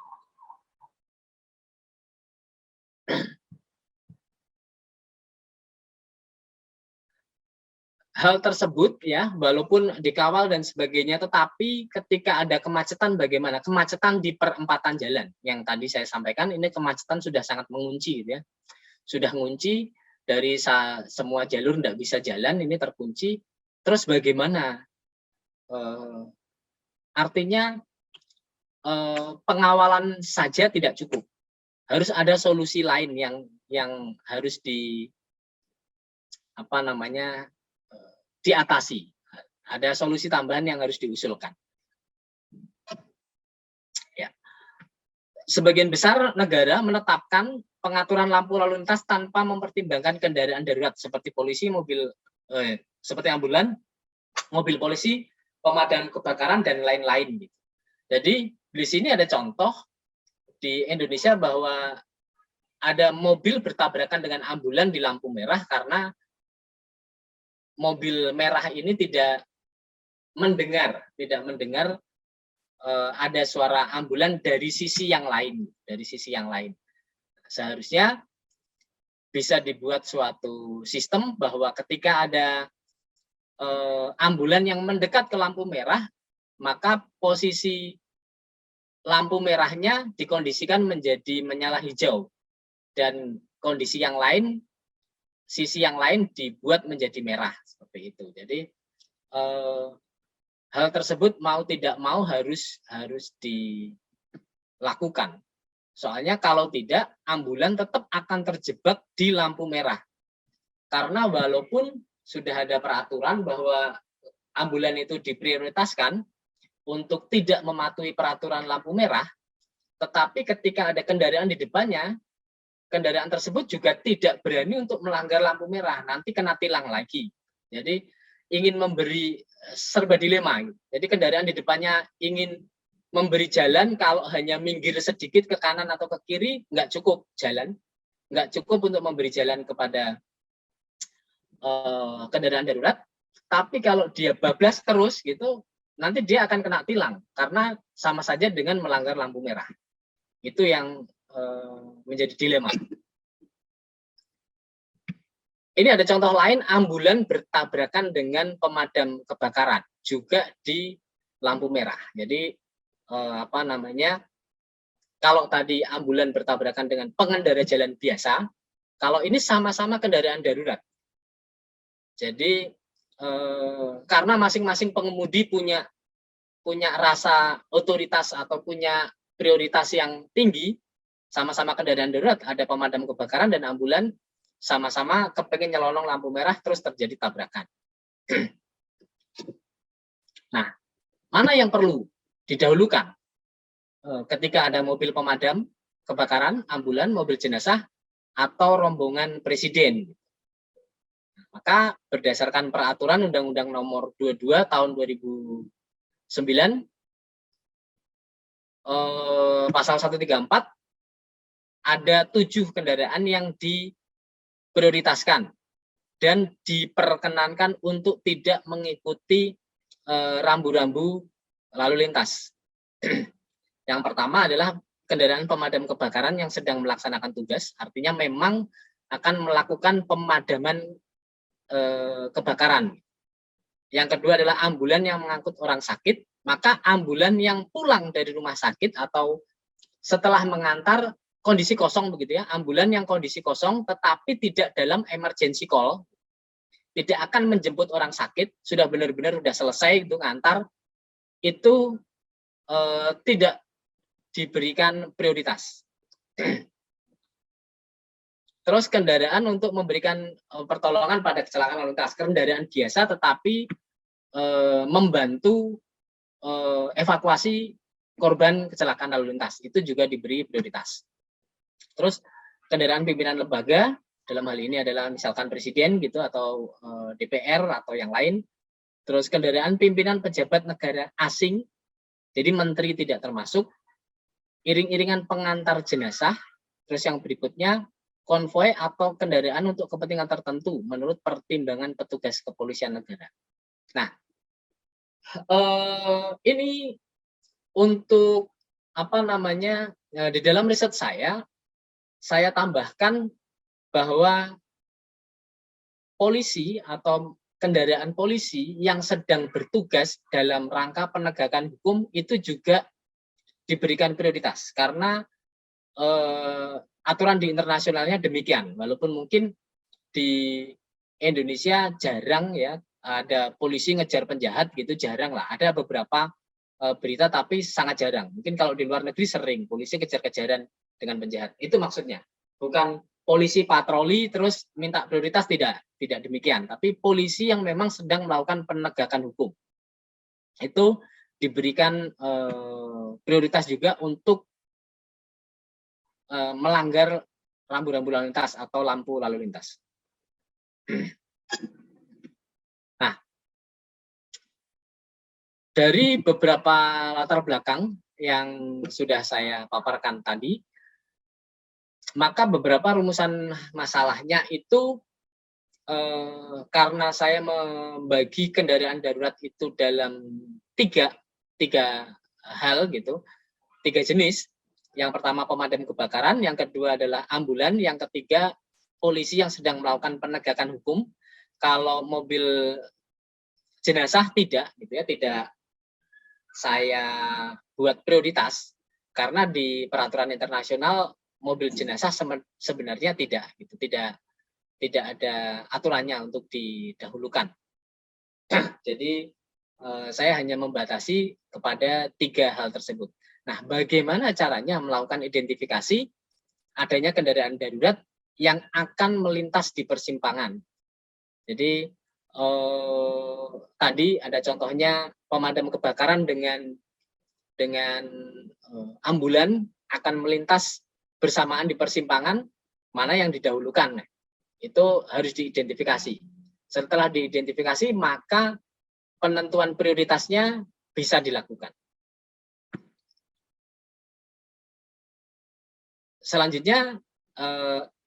Hal tersebut ya, walaupun dikawal dan sebagainya, tetapi ketika ada kemacetan, bagaimana? Kemacetan di perempatan jalan yang tadi saya sampaikan, ini kemacetan sudah sangat mengunci, gitu ya. Sudah mengunci dari semua jalur tidak bisa jalan, ini terkunci. Terus bagaimana? Artinya pengawalan saja tidak cukup, harus ada solusi lain yang harus diatasi. Ada solusi tambahan yang harus diusulkan. Ya. Sebagian besar negara menetapkan pengaturan lampu lalu lintas tanpa mempertimbangkan kendaraan darurat seperti polisi, seperti ambulan, mobil polisi, pemadam kebakaran dan lain-lain. Jadi di sini ada contoh di Indonesia bahwa ada mobil bertabrakan dengan ambulan di lampu merah karena mobil merah ini tidak mendengar ada suara ambulan dari sisi yang lain, Seharusnya bisa dibuat suatu sistem bahwa ketika ada ambulan yang mendekat ke lampu merah, maka posisi lampu merahnya dikondisikan menjadi menyala hijau dan kondisi yang lain, sisi yang lain dibuat menjadi merah seperti itu. Jadi hal tersebut mau tidak mau harus dilakukan. Soalnya kalau tidak, ambulan tetap akan terjebak di lampu merah. Karena walaupun sudah ada peraturan bahwa ambulan itu diprioritaskan untuk tidak mematuhi peraturan lampu merah, tetapi ketika ada kendaraan di depannya, kendaraan tersebut juga tidak berani untuk melanggar lampu merah, nanti kena tilang lagi. Jadi ingin memberi serba dilema. Jadi kendaraan di depannya ingin memberi jalan, kalau hanya minggir sedikit ke kanan atau ke kiri, nggak cukup jalan, nggak cukup untuk memberi jalan kepada kendaraan darurat. Tapi kalau dia bablas terus gitu, nanti dia akan kena tilang karena sama saja dengan melanggar lampu merah. Itu yang menjadi dilema. Ini ada contoh lain, ambulan bertabrakan dengan pemadam kebakaran juga di lampu merah. Jadi kalau tadi ambulan bertabrakan dengan pengendara jalan biasa, kalau ini sama-sama kendaraan darurat. Jadi karena masing-masing pengemudi punya rasa otoritas atau punya prioritas yang tinggi, sama-sama kendaraan darurat, ada pemadam kebakaran dan ambulan sama-sama kepengen nyelonong lampu merah, terus terjadi tabrakan. Nah, mana yang perlu didahulukan ketika ada mobil pemadam kebakaran, ambulan, mobil jenazah, atau rombongan presiden? Maka berdasarkan peraturan Undang-Undang Nomor 22 Tahun 2009, Pasal 134, ada 7 kendaraan yang diprioritaskan dan diperkenankan untuk tidak mengikuti rambu-rambu lalu lintas. Yang pertama adalah kendaraan pemadam kebakaran yang sedang melaksanakan tugas, artinya memang akan melakukan pemadaman kebakaran. Yang kedua adalah ambulan yang mengangkut orang sakit, maka ambulan yang pulang dari rumah sakit atau setelah mengantar kondisi kosong begitu ya, ambulan yang kondisi kosong tetapi tidak dalam emergency call, tidak akan menjemput orang sakit, sudah benar-benar sudah selesai itu ngantar, itu tidak diberikan prioritas. Terus kendaraan untuk memberikan pertolongan pada kecelakaan lalu lintas, kendaraan biasa tetapi membantu evakuasi korban kecelakaan lalu lintas, itu juga diberi prioritas. Terus kendaraan pimpinan lembaga, dalam hal ini adalah misalkan presiden gitu atau DPR atau yang lain. Terus kendaraan pimpinan pejabat negara asing, jadi menteri tidak termasuk, iring-iringan pengantar jenazah. Terus yang berikutnya konvoi atau kendaraan untuk kepentingan tertentu menurut pertimbangan petugas kepolisian negara. Nah, Ini untuk apa namanya, di dalam riset saya tambahkan bahwa polisi atau kendaraan polisi yang sedang bertugas dalam rangka penegakan hukum itu juga diberikan prioritas karena aturan di internasionalnya demikian. Walaupun mungkin di Indonesia jarang ya ada polisi ngejar penjahat gitu, jarang lah. Ada beberapa berita tapi sangat jarang. Mungkin kalau di luar negeri sering polisi kejar-kejaran dengan penjahat. Itu maksudnya. Bukan polisi patroli terus minta prioritas, tidak demikian. Tapi polisi yang memang sedang melakukan penegakan hukum. Itu diberikan prioritas juga untuk melanggar rambu-rambu lalu lintas atau lampu lalu lintas. Nah, dari beberapa latar belakang yang sudah saya paparkan tadi, maka beberapa rumusan masalahnya itu karena saya membagi kendaraan darurat itu dalam tiga hal gitu, 3 jenis. Yang pertama pemadam kebakaran, yang kedua adalah ambulan, yang ketiga polisi yang sedang melakukan penegakan hukum. Kalau mobil jenazah tidak, gitu ya, tidak saya buat prioritas karena di peraturan internasional mobil jenazah sebenarnya tidak, gitu, tidak ada aturannya untuk didahulukan. Jadi saya hanya membatasi kepada 3 hal tersebut. Nah, bagaimana caranya melakukan identifikasi adanya kendaraan darurat yang akan melintas di persimpangan? Jadi tadi ada contohnya pemadam kebakaran dengan ambulan akan melintas bersamaan di persimpangan, mana yang didahulukan. Nah, itu harus diidentifikasi. Setelah diidentifikasi, maka penentuan prioritasnya bisa dilakukan. Selanjutnya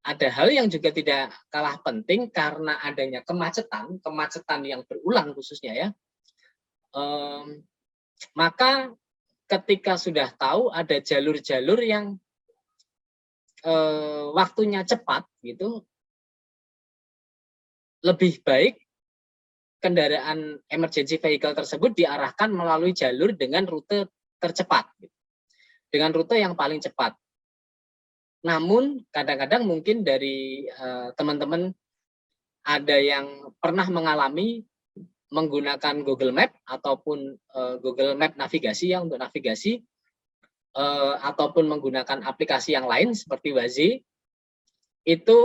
ada hal yang juga tidak kalah penting karena adanya kemacetan yang berulang khususnya ya. Maka ketika sudah tahu ada jalur-jalur yang waktunya cepat gitu, lebih baik kendaraan emergency vehicle tersebut diarahkan melalui jalur dengan rute tercepat, dengan rute yang paling cepat. Namun kadang-kadang mungkin dari teman-teman ada yang pernah mengalami menggunakan Google Map ataupun Google Map navigasi ya untuk navigasi, ataupun menggunakan aplikasi yang lain seperti Waze, itu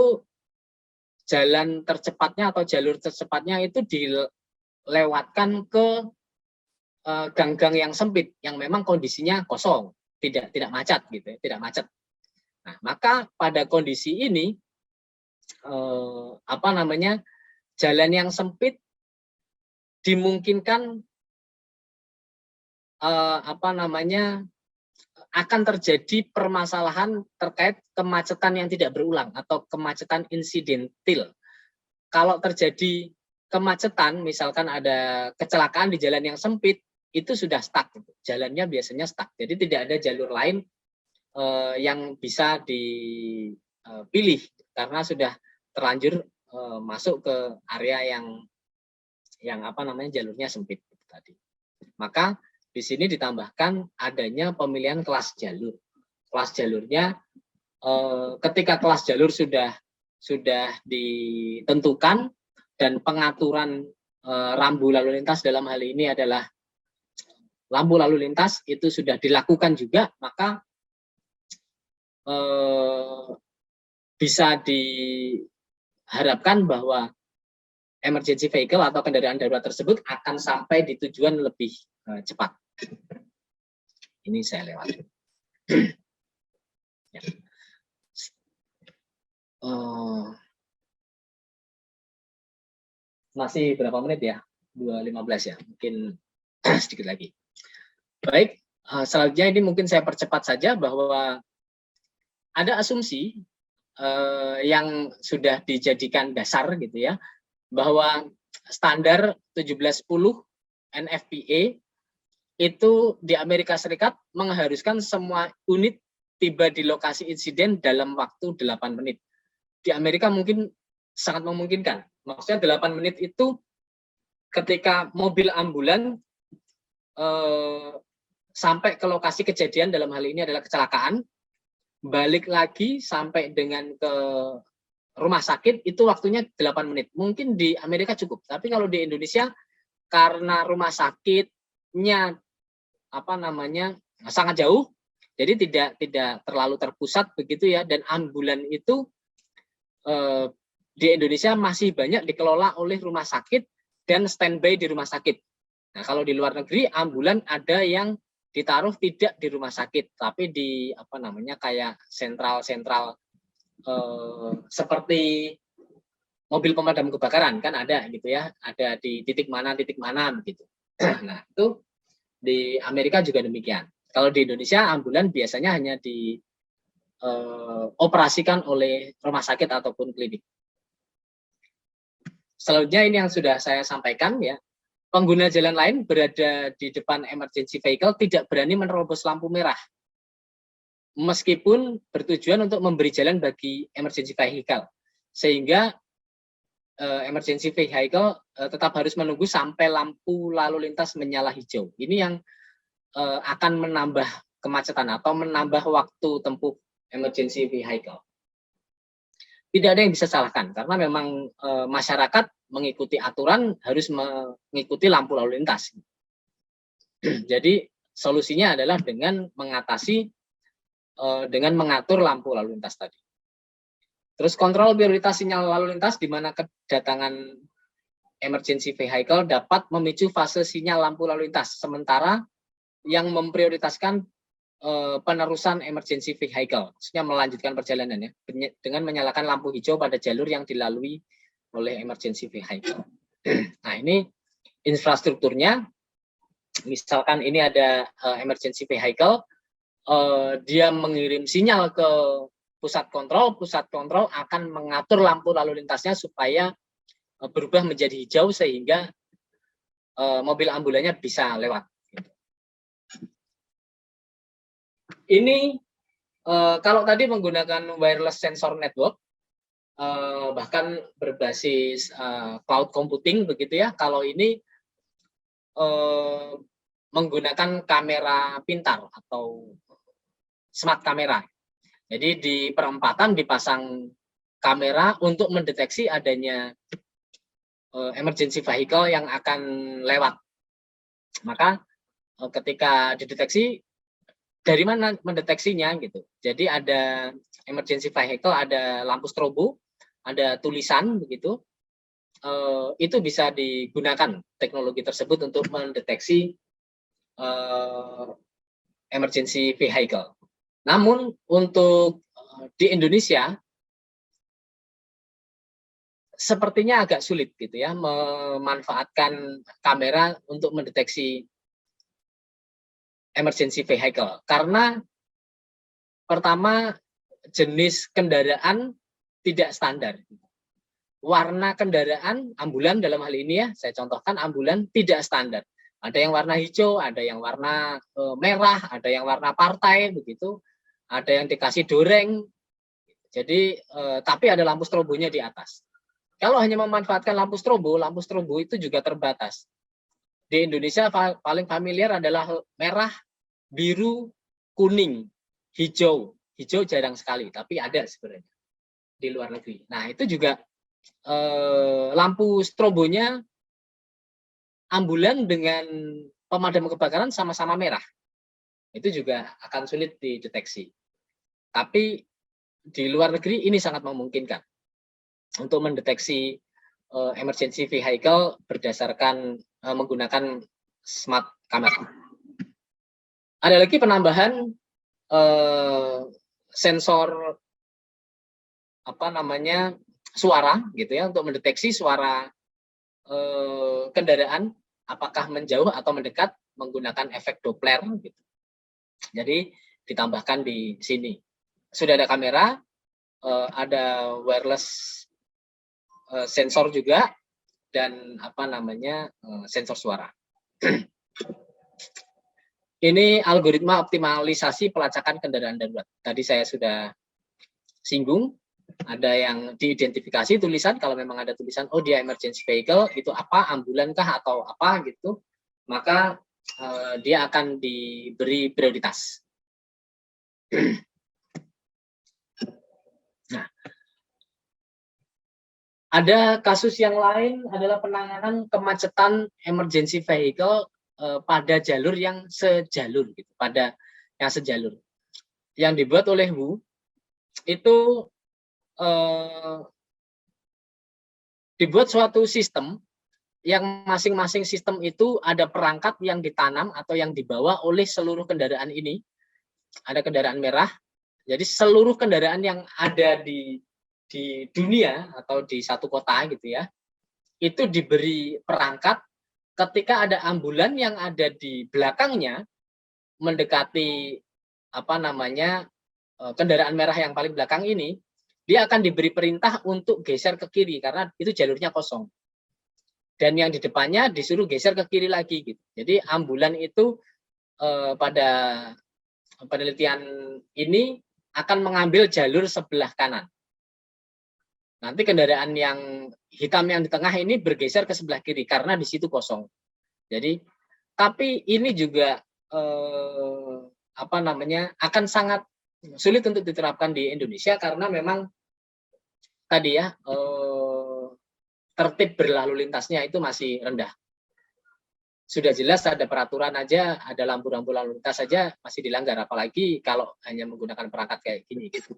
jalan tercepatnya atau jalur tercepatnya itu dilewatkan ke gang-gang yang sempit yang memang kondisinya kosong, tidak macet gitu, tidak macet. Nah, maka pada kondisi ini jalan yang sempit dimungkinkan akan terjadi permasalahan terkait kemacetan yang tidak berulang atau kemacetan insidentil. Kalau terjadi kemacetan, misalkan ada kecelakaan di jalan yang sempit, itu sudah stuck, jalannya biasanya stuck. Jadi tidak ada jalur lain yang bisa dipilih karena sudah terlanjur masuk ke area yang jalurnya sempit tadi. Maka di sini ditambahkan adanya pemilihan kelas jalur. Kelas jalurnya ketika kelas jalur sudah ditentukan dan pengaturan rambu lalu lintas dalam hal ini adalah lampu lalu lintas itu sudah dilakukan juga, maka bisa diharapkan bahwa emergency vehicle atau kendaraan darurat tersebut akan sampai di tujuan lebih cepat. Ini saya lewati. Ya. Masih berapa menit ya? 2:15 ya, mungkin sedikit lagi. Baik, selanjutnya ini mungkin saya percepat saja bahwa ada asumsi yang sudah dijadikan dasar gitu ya, bahwa standar 1710 NFPA itu di Amerika Serikat mengharuskan semua unit tiba di lokasi insiden dalam waktu 8 menit. Di Amerika mungkin sangat memungkinkan. Maksudnya 8 menit itu ketika mobil ambulan sampai ke lokasi kejadian, dalam hal ini adalah kecelakaan, balik lagi sampai dengan ke rumah sakit, itu waktunya 8 menit. Mungkin di Amerika cukup, tapi kalau di Indonesia karena rumah sakitnya sangat jauh, jadi tidak terlalu terpusat begitu ya, dan ambulan itu di Indonesia masih banyak dikelola oleh rumah sakit dan standby di rumah sakit. Nah, kalau di luar negeri ambulan ada yang ditaruh tidak di rumah sakit, tapi di kayak sentral seperti mobil pemadam kebakaran kan ada gitu ya, ada di titik mana begitu. Nah, itu di Amerika juga demikian. Kalau di Indonesia ambulan biasanya hanya dioperasikan oleh rumah sakit ataupun klinik. Selanjutnya ini yang sudah saya sampaikan ya. Pengguna jalan lain berada di depan emergency vehicle tidak berani menerobos lampu merah. Meskipun bertujuan untuk memberi jalan bagi emergency vehicle. Sehingga emergency vehicle tetap harus menunggu sampai lampu lalu lintas menyala hijau. Ini yang akan menambah kemacetan atau menambah waktu tempuh emergency vehicle. Tidak ada yang bisa salahkan karena memang masyarakat mengikuti aturan harus mengikuti lampu lalu lintas. Jadi solusinya adalah dengan mengatasi dengan mengatur lampu lalu lintas tadi. Terus kontrol prioritas sinyal lalu lintas di mana kedatangan emergency vehicle dapat memicu fase sinyal lampu lalu lintas, sementara yang memprioritaskan penerusan emergency vehicle, maksudnya melanjutkan perjalanan ya, dengan menyalakan lampu hijau pada jalur yang dilalui oleh emergency vehicle. Nah, ini infrastrukturnya, misalkan ini ada emergency vehicle, dia mengirim sinyal ke pusat kontrol akan mengatur lampu lalu lintasnya supaya berubah menjadi hijau sehingga mobil ambulannya bisa lewat. Ini kalau tadi menggunakan wireless sensor network, bahkan berbasis cloud computing begitu ya. Kalau ini menggunakan kamera pintar atau smart kamera. Jadi di perempatan dipasang kamera untuk mendeteksi adanya emergency vehicle yang akan lewat. Maka ketika dideteksi, dari mana mendeteksinya gitu. Jadi ada emergency vehicle, ada lampu strobo, ada tulisan begitu. Itu bisa digunakan teknologi tersebut untuk mendeteksi emergency vehicle. Namun untuk di Indonesia sepertinya agak sulit gitu ya memanfaatkan kamera untuk mendeteksi emergency vehicle karena pertama jenis kendaraan tidak standar. Warna kendaraan ambulan dalam hal ini ya, saya contohkan ambulan tidak standar. Ada yang warna hijau, ada yang warna merah, ada yang warna partai begitu. Ada yang dikasih doreng. Jadi tapi ada lampu strobonya di atas. Kalau hanya memanfaatkan lampu strobo itu juga terbatas. Di Indonesia paling familiar adalah merah, biru, kuning, hijau. Hijau jarang sekali, tapi ada sebenarnya di luar negeri. Nah, itu juga lampu strobonya ambulan dengan pemadam kebakaran sama-sama merah. Itu juga akan sulit dideteksi. Tapi di luar negeri ini sangat memungkinkan untuk mendeteksi emergency vehicle berdasarkan menggunakan smart camera. Ada lagi penambahan sensor suara gitu ya untuk mendeteksi suara kendaraan apakah menjauh atau mendekat menggunakan efek Doppler gitu. Jadi ditambahkan di sini. Sudah ada kamera, ada wireless sensor juga dan sensor suara. Ini algoritma optimalisasi pelacakan kendaraan darurat. Tadi saya sudah singgung, ada yang diidentifikasi tulisan, kalau memang ada tulisan, oh dia emergency vehicle, itu apa, ambulan kah atau apa gitu, maka dia akan diberi prioritas. Nah, ada kasus yang lain adalah penanganan kemacetan emergency vehicle pada jalur yang sejalur, gitu, pada yang sejalur. Yang dibuat oleh WU itu dibuat suatu sistem yang masing-masing sistem itu ada perangkat yang ditanam atau yang dibawa oleh seluruh kendaraan ini. Ada kendaraan merah, jadi seluruh kendaraan yang ada di dunia atau di satu kota gitu ya, itu diberi perangkat ketika ada ambulan yang ada di belakangnya mendekati apa namanya kendaraan merah yang paling belakang ini, dia akan diberi perintah untuk geser ke kiri karena itu jalurnya kosong. Dan yang di depannya disuruh geser ke kiri lagi gitu. Jadi ambulan itu pada penelitian ini akan mengambil jalur sebelah kanan. Nanti kendaraan yang hitam yang di tengah ini bergeser ke sebelah kiri karena di situ kosong. Jadi, tapi ini juga apa namanya akan sangat sulit untuk diterapkan di Indonesia karena memang tadi ya tertib berlalu lintasnya itu masih rendah. Sudah jelas ada peraturan aja, ada lampu-lampu lalu lintas saja masih dilanggar, apalagi kalau hanya menggunakan perangkat kayak gini gitu.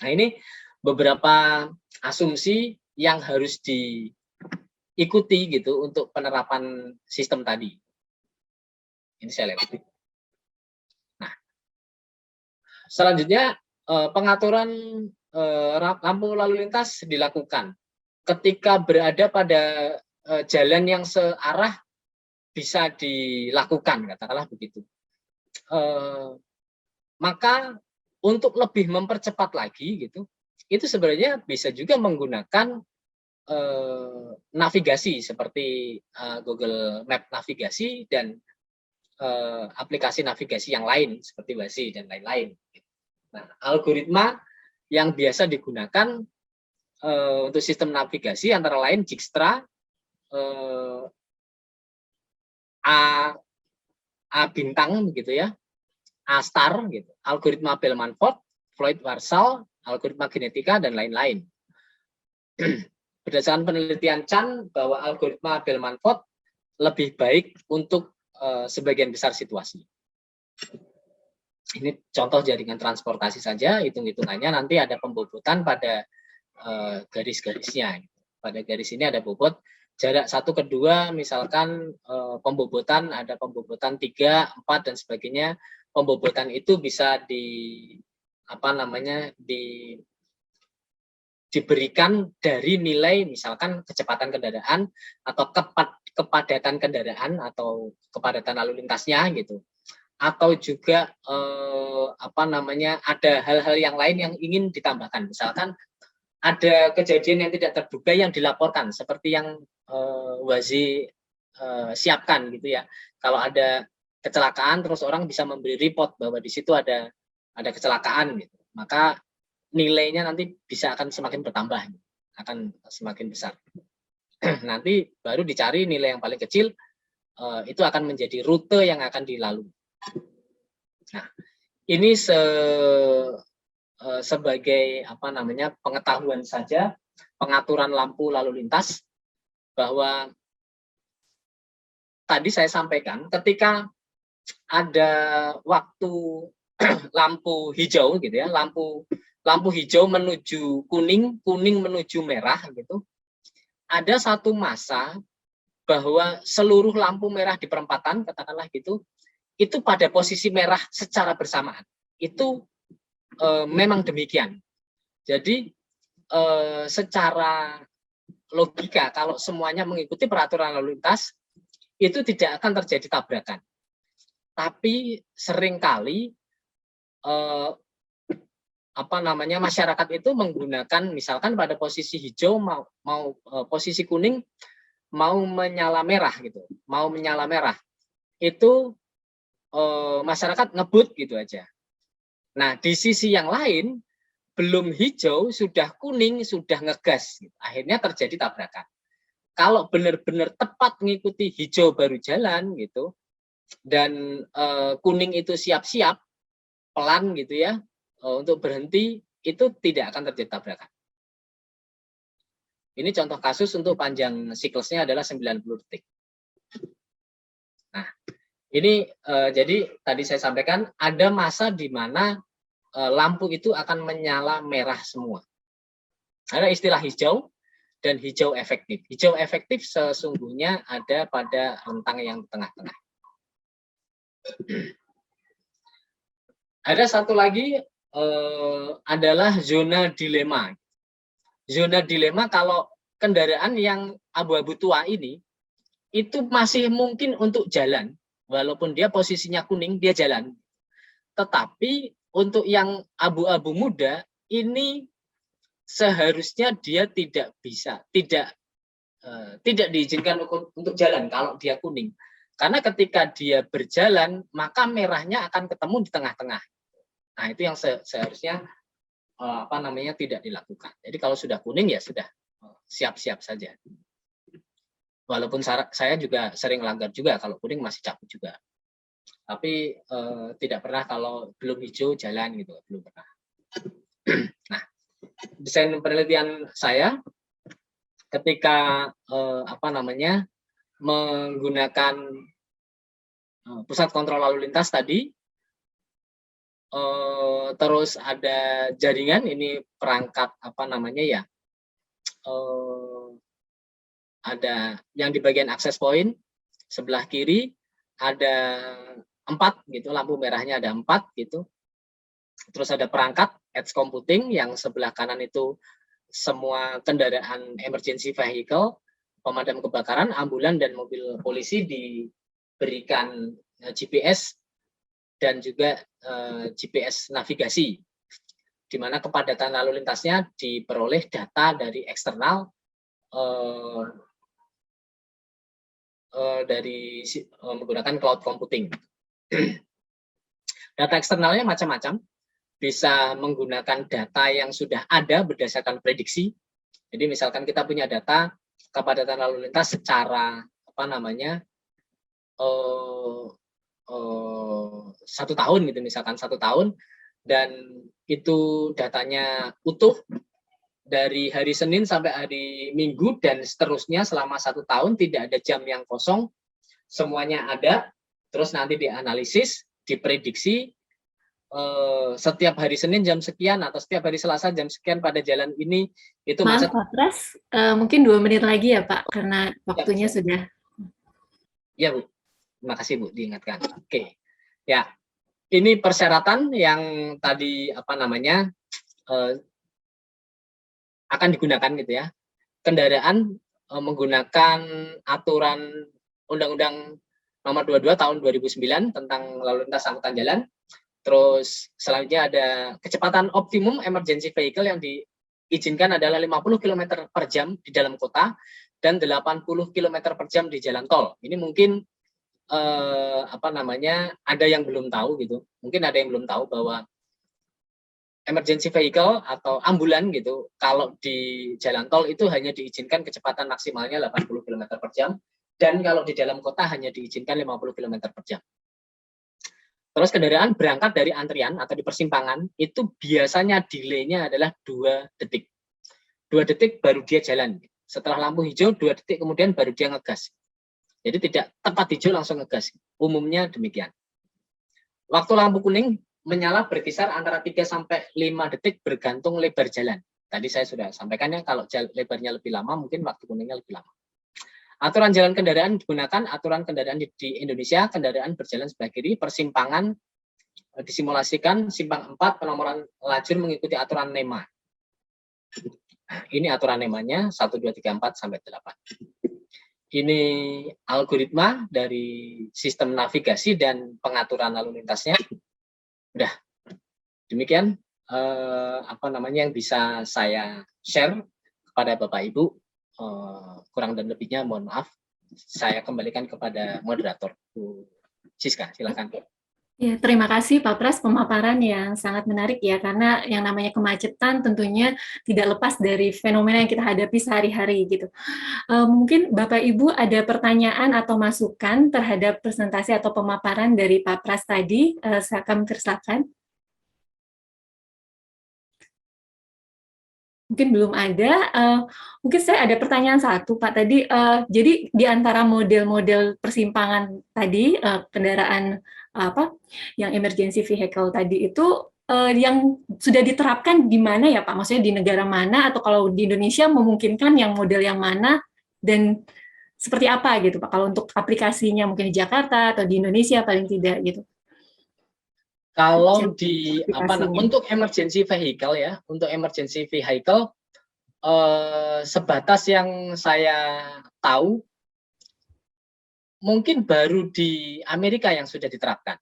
Nah, ini beberapa asumsi yang harus diikuti gitu untuk penerapan sistem tadi. Ini saya lewati. Nah, selanjutnya pengaturan lampu lalu lintas dilakukan ketika berada pada jalan yang searah bisa dilakukan, katakanlah begitu. Maka untuk lebih mempercepat lagi gitu, itu sebenarnya bisa juga menggunakan navigasi seperti Google Map navigasi dan aplikasi navigasi yang lain seperti Waze dan lain-lain. Nah, algoritma yang biasa digunakan untuk sistem navigasi antara lain Dijkstra, A bintang begitu ya, A star gitu, algoritma Bell-Manford, Floyd-Warshall, algoritma genetika dan lain-lain. Berdasarkan penelitian Chan bahwa algoritma Bell-Manford lebih baik untuk sebagian besar situasi. Ini contoh jaringan transportasi saja, hitung-hitungannya nanti ada pembobotan pada garis-garisnya. Pada garis ini ada bobot jarak 1 ke 2, misalkan pembobotan ada pembobotan 3, 4 dan sebagainya. Pembobotan itu bisa diberikan dari nilai misalkan kecepatan kendaraan atau kepadatan kendaraan atau kepadatan lalu lintasnya gitu. Atau juga ada hal-hal yang lain yang ingin ditambahkan. Misalkan ada kejadian yang tidak terduga yang dilaporkan seperti yang Waze siapkan gitu ya. Kalau ada kecelakaan terus orang bisa memberi report bahwa di situ ada kecelakaan gitu. Maka nilainya nanti bisa akan semakin bertambah, akan semakin besar. Nanti baru dicari nilai yang paling kecil, itu akan menjadi rute yang akan dilalui. Nah, ini sebagai pengetahuan saja pengaturan lampu lalu lintas, bahwa tadi saya sampaikan ketika ada waktu lampu hijau gitu ya, lampu hijau menuju kuning, kuning menuju merah gitu. Ada satu masa bahwa seluruh lampu merah di perempatan, katakanlah gitu, itu pada posisi merah secara bersamaan. Itu memang demikian. Jadi secara logika kalau semuanya mengikuti peraturan lalu lintas itu tidak akan terjadi tabrakan. Tapi seringkali masyarakat itu menggunakan misalkan pada posisi hijau mau posisi kuning mau menyala merah gitu, itu masyarakat ngebut gitu aja. Nah, di sisi yang lain belum hijau sudah kuning sudah ngegas, akhirnya terjadi tabrakan. Kalau benar-benar tepat mengikuti hijau baru jalan gitu, dan kuning itu siap-siap pelan gitu ya untuk berhenti, itu tidak akan terjadi tabrakan. Ini contoh kasus untuk panjang siklusnya adalah 90 detik. Nah, ini jadi tadi saya sampaikan ada masa di mana lampu itu akan menyala merah semua. Ada istilah hijau dan hijau efektif. Hijau efektif sesungguhnya ada pada rentang yang tengah-tengah. Ada satu lagi adalah zona dilema. Zona dilema kalau kendaraan yang abu-abu tua ini itu masih mungkin untuk jalan, walaupun dia posisinya kuning dia jalan. Tetapi untuk yang abu-abu muda ini seharusnya dia tidak bisa, tidak diizinkan untuk jalan kalau dia kuning. Karena ketika dia berjalan, maka merahnya akan ketemu di tengah-tengah. Nah, itu yang seharusnya tidak dilakukan. Jadi kalau sudah kuning ya sudah siap-siap saja. Walaupun saya juga sering langgar juga, kalau kuning masih cabut juga. Tapi tidak pernah kalau belum hijau jalan gitu, belum pernah. Nah, desain penelitian saya ketika menggunakan pusat kontrol lalu lintas tadi, terus ada jaringan, ini perangkat ada yang di bagian akses point sebelah kiri ada 4 gitu, lampu merahnya ada 4 gitu. Terus ada perangkat edge computing yang sebelah kanan itu semua kendaraan emergency vehicle, pemadam kebakaran, ambulan dan mobil polisi diberikan GPS dan juga GPS navigasi, di mana kepadatan lalu lintasnya diperoleh data dari eksternal dari menggunakan cloud computing. Data eksternalnya macam-macam, bisa menggunakan data yang sudah ada berdasarkan prediksi. Jadi misalkan kita punya data kepadatan lalu lintas secara 1 tahun gitu, misalkan 1 tahun, dan itu datanya utuh dari hari Senin sampai hari Minggu dan seterusnya selama 1 tahun, tidak ada jam yang kosong, semuanya ada, terus nanti dianalisis, diprediksi setiap hari Senin jam sekian atau setiap hari Selasa jam sekian pada jalan ini itu Maaf macet. Pak Pras, mungkin 2 menit lagi ya Pak, karena waktunya sudah. Ya Bu, terima kasih Bu diingatkan. Oke, ya ini persyaratan yang tadi akan digunakan gitu ya. Kendaraan menggunakan aturan Undang-Undang Nomor 22 Tahun 2009 tentang lalu lintas angkutan jalan. Terus selanjutnya ada kecepatan optimum emergency vehicle yang diizinkan adalah 50 km per jam di dalam kota dan 80 km per jam di jalan tol. Ini mungkin ada yang belum tahu gitu. Mungkin ada yang belum tahu bahwa emergency vehicle atau ambulan gitu, kalau di jalan tol itu hanya diizinkan kecepatan maksimalnya 80 km per jam, dan kalau di dalam kota hanya diizinkan 50 km per jam. Terus kendaraan berangkat dari antrian atau di persimpangan, itu biasanya delay-nya adalah 2 detik. 2 detik baru dia jalan. Setelah lampu hijau, 2 detik kemudian baru dia ngegas. Jadi tidak tepat hijau langsung ngegas. Umumnya demikian. Waktu lampu kuning menyala berkisar antara 3 sampai 5 detik bergantung lebar jalan. Tadi saya sudah sampaikan ya, kalau lebarnya lebih lama mungkin waktu kuningnya lebih lama. Aturan jalan kendaraan digunakan, aturan kendaraan di Indonesia, kendaraan berjalan sebelah kiri, persimpangan disimulasikan, simpang 4 penomoran lajur mengikuti aturan NEMA. Ini aturan NEMA-nya 1, 2, 3, 4 sampai 8. Ini algoritma dari sistem navigasi dan pengaturan lalu lintasnya. Udah, demikian yang bisa saya share kepada Bapak Ibu Kurang dan lebihnya mohon maaf. Saya kembalikan kepada moderator, Bu Siska, silakan. Ya, terima kasih Pak Pras, pemaparan yang sangat menarik ya, karena yang namanya kemacetan tentunya tidak lepas dari fenomena yang kita hadapi sehari-hari gitu. Mungkin Bapak Ibu ada pertanyaan atau masukan terhadap presentasi atau pemaparan dari Pak Pras tadi, kami persilakan. Mungkin belum ada, mungkin saya ada pertanyaan satu Pak tadi, jadi di antara model-model persimpangan tadi, kendaraan apa, yang emergency vehicle tadi itu, yang sudah diterapkan di mana ya Pak? Maksudnya di negara mana, atau kalau di Indonesia memungkinkan yang model yang mana, dan seperti apa gitu Pak, kalau untuk aplikasinya mungkin di Jakarta atau di Indonesia paling tidak gitu? Kalau di untuk emergency vehicle ya, untuk emergency vehicle sebatas yang saya tahu mungkin baru di Amerika yang sudah diterapkan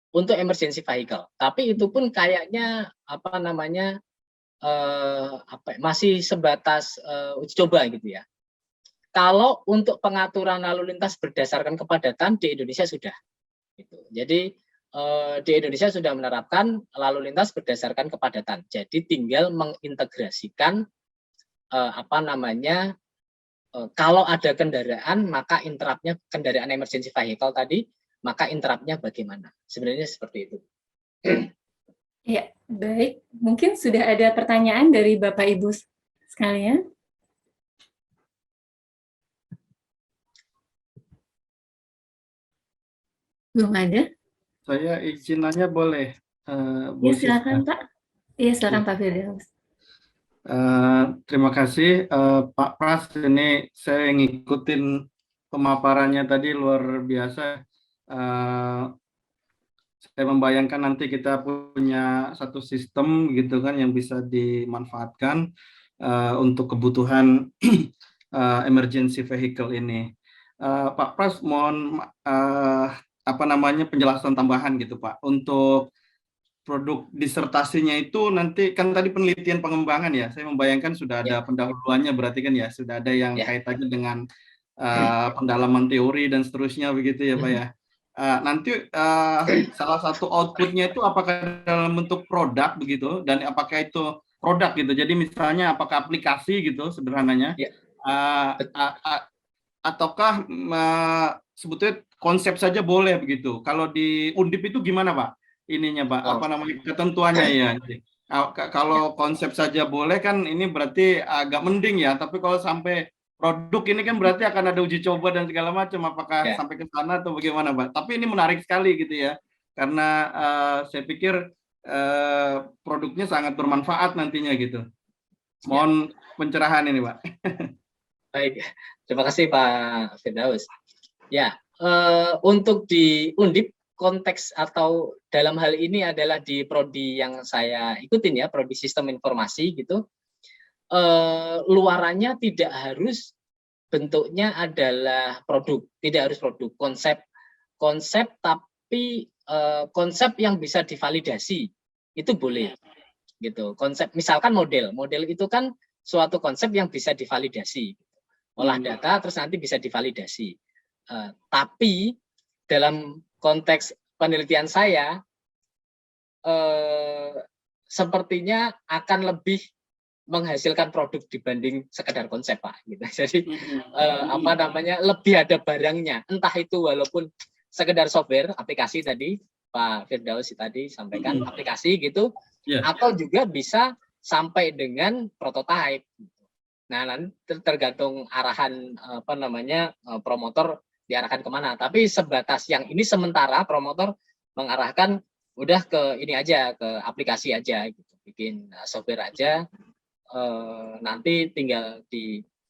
untuk emergency vehicle. Tapi itu pun kayaknya masih sebatas uji coba gitu ya. Kalau untuk pengaturan lalu lintas berdasarkan kepadatan di Indonesia sudah. Gitu. Jadi di Indonesia sudah menerapkan lalu lintas berdasarkan kepadatan. Jadi tinggal mengintegrasikan kalau ada kendaraan maka interruptnya kendaraan emergency vehicle tadi, maka interruptnya bagaimana? Sebenarnya seperti itu. Ya, baik. Mungkin sudah ada pertanyaan dari Bapak Ibu sekalian. Belum ada? Saya izin nanya boleh, Bu Ya, silakan Siska? Pak. Iya, silakan Pak Firdaus. Terima kasih Pak Pras, ini saya ngikutin pemaparannya tadi luar biasa. Saya membayangkan nanti kita punya satu sistem gitu kan yang bisa dimanfaatkan untuk kebutuhan emergency vehicle ini. Pak Pras, mohon penjelasan tambahan gitu Pak, untuk produk disertasinya itu nanti kan tadi penelitian pengembangan ya, saya membayangkan sudah ada pendahuluannya berarti kan ya, sudah ada yang kaitannya dengan pendalaman teori dan seterusnya begitu ya Pak ya. Nanti salah satu outputnya itu apakah dalam bentuk produk begitu, dan apakah itu produk gitu, jadi misalnya apakah aplikasi gitu sederhananya, ataukah sebetulnya konsep saja boleh begitu. Kalau di Undip itu gimana Pak? Ininya Pak, ketentuannya ya. Kalau konsep saja boleh kan ini berarti agak mending ya, tapi kalau sampai produk ini kan berarti akan ada uji coba dan segala macam, apakah sampai ke sana atau bagaimana Pak? Tapi ini menarik sekali gitu ya, karena saya pikir produknya sangat bermanfaat nantinya gitu. Mohon pencerahan ini Pak. Baik, terima kasih Pak Firdaus. Ya, untuk di Undip konteks atau dalam hal ini adalah di prodi yang saya ikutin ya, prodi sistem informasi gitu. Luarannya tidak harus bentuknya adalah produk, tidak harus produk, konsep tapi konsep yang bisa divalidasi itu boleh gitu. Konsep misalkan model itu kan suatu konsep yang bisa divalidasi, olah data terus nanti bisa divalidasi. Tapi dalam konteks penelitian saya sepertinya akan lebih menghasilkan produk dibanding sekedar konsep Pak gitu. Jadi lebih ada barangnya, entah itu walaupun sekedar software aplikasi tadi Pak Firdaus tadi sampaikan aplikasi gitu, atau juga bisa sampai dengan prototype. Nah, nanti tergantung arahan promotor diarahkan kemana. Tapi sebatas yang ini sementara promotor mengarahkan udah ke ini aja, ke aplikasi aja gitu, bikin software aja. Nanti tinggal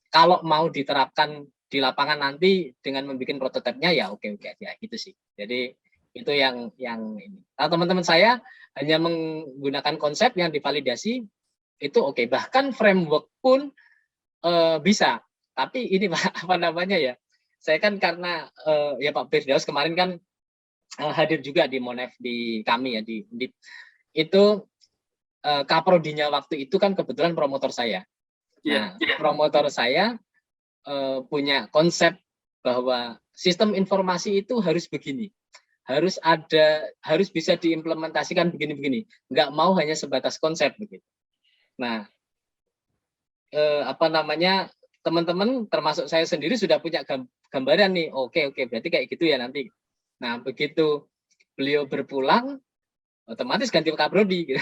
kalau mau diterapkan di lapangan nanti dengan membuat prototipenya ya oke aja gitu sih. Jadi itu yang ini. Kalau teman-teman saya hanya menggunakan konsep yang divalidasi itu oke. Bahkan framework pun bisa. Tapi ini Pak ya. Saya kan karena ya Pak Firdaus kemarin kan hadir juga di Monef di kami ya di Undip. Itu kaprodinya waktu itu kan kebetulan promotor saya. Nah, promotor saya punya konsep bahwa sistem informasi itu harus begini, harus bisa diimplementasikan begini-begini, nggak mau hanya sebatas konsep begitu. Nah, apa namanya, teman-teman termasuk saya sendiri sudah punya gambaran nih, oke, berarti kayak gitu ya nanti. Nah, begitu beliau berpulang, otomatis ganti kaprodi gitu.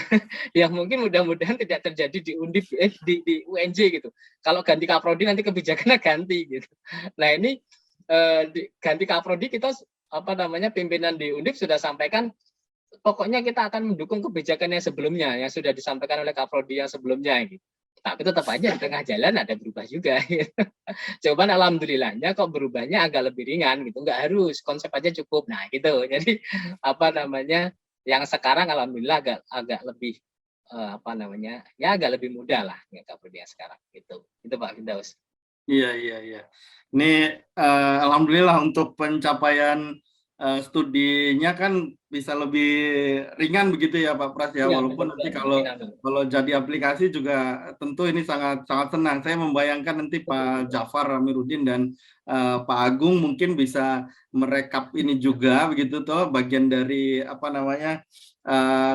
Yang mungkin mudah-mudahan tidak terjadi di Undip, di UNJ gitu. Kalau ganti kaprodi nanti kebijakannya ganti gitu. Nah, ini ganti kaprodi, kita apa namanya, pimpinan di Undip sudah sampaikan, pokoknya kita akan mendukung kebijakannya sebelumnya yang sudah disampaikan oleh kaprodi yang sebelumnya gitu. Tapi tetap aja di tengah jalan ada berubah juga. Gitu. Cuman alhamdulillahnya kok berubahnya agak lebih ringan gitu, nggak harus, konsep aja cukup. Nah gitu. Jadi apa namanya, yang sekarang alhamdulillah agak lebih apa namanya, ya agak lebih mudah lah ya kaprodi yang sekarang gitu. Itu Pak Firdaus. Iya. Ini alhamdulillah untuk pencapaian studinya kan bisa lebih ringan begitu ya Pak Pras ya, walaupun nanti kalau jadi aplikasi juga tentu ini sangat senang. Saya membayangkan nanti Pak Jafar Amiruddin dan Pak Agung mungkin bisa merekap ini juga begitu toh, bagian dari apa namanya,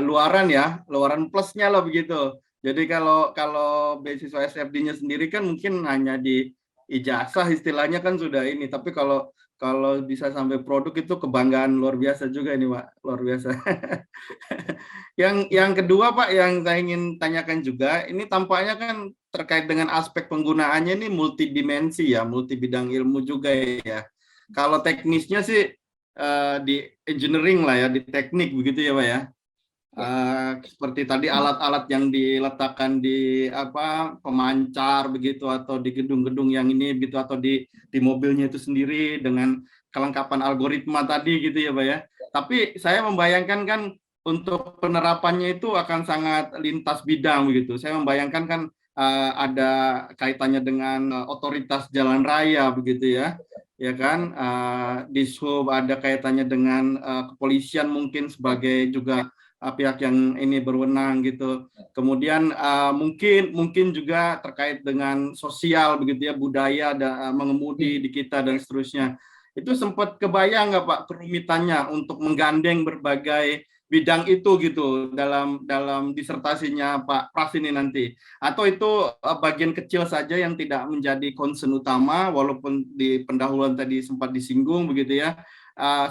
luaran plusnya lah begitu. Jadi kalau beasiswa SFD-nya sendiri kan mungkin hanya di ijazah istilahnya kan sudah ini, tapi kalau bisa sampai produk itu kebanggaan luar biasa juga ini Pak, luar biasa. Yang kedua Pak, yang saya ingin tanyakan juga, ini tampaknya kan terkait dengan aspek penggunaannya ini multidimensi ya, multi bidang ilmu juga ya. Kalau teknisnya sih di engineering lah ya, di teknik begitu ya Pak ya. Seperti tadi alat-alat yang diletakkan di pemancar begitu, atau di gedung-gedung yang ini begitu, atau di mobilnya itu sendiri dengan kelengkapan algoritma tadi gitu ya Pak ya. Tapi saya membayangkan kan untuk penerapannya itu akan sangat lintas bidang begitu. Saya membayangkan kan ada kaitannya dengan otoritas jalan raya begitu ya. Ya kan, Dishub ada kaitannya dengan kepolisian mungkin sebagai juga pihak yang ini berwenang gitu. Kemudian mungkin juga terkait dengan sosial begitu ya, budaya mengemudi di kita dan seterusnya. Itu sempat kebayang nggak Pak kerumitannya untuk menggandeng berbagai bidang itu gitu dalam disertasinya Pak Pras ini nanti? Atau itu bagian kecil saja yang tidak menjadi concern utama, walaupun di pendahuluan tadi sempat disinggung begitu ya.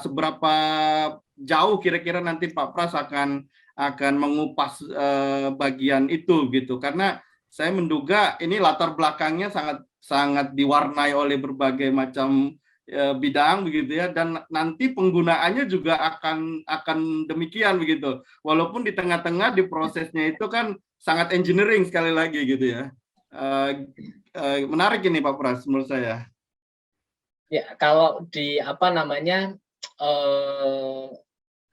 Seberapa jauh kira-kira nanti Pak Pras akan mengupas bagian itu gitu, karena saya menduga ini latar belakangnya sangat diwarnai oleh berbagai macam bidang begitu ya, dan nanti penggunaannya juga akan demikian begitu, walaupun di tengah-tengah di prosesnya itu kan sangat engineering sekali lagi gitu ya. Menarik ini Pak Pras menurut saya. Ya, kalau di apa namanya,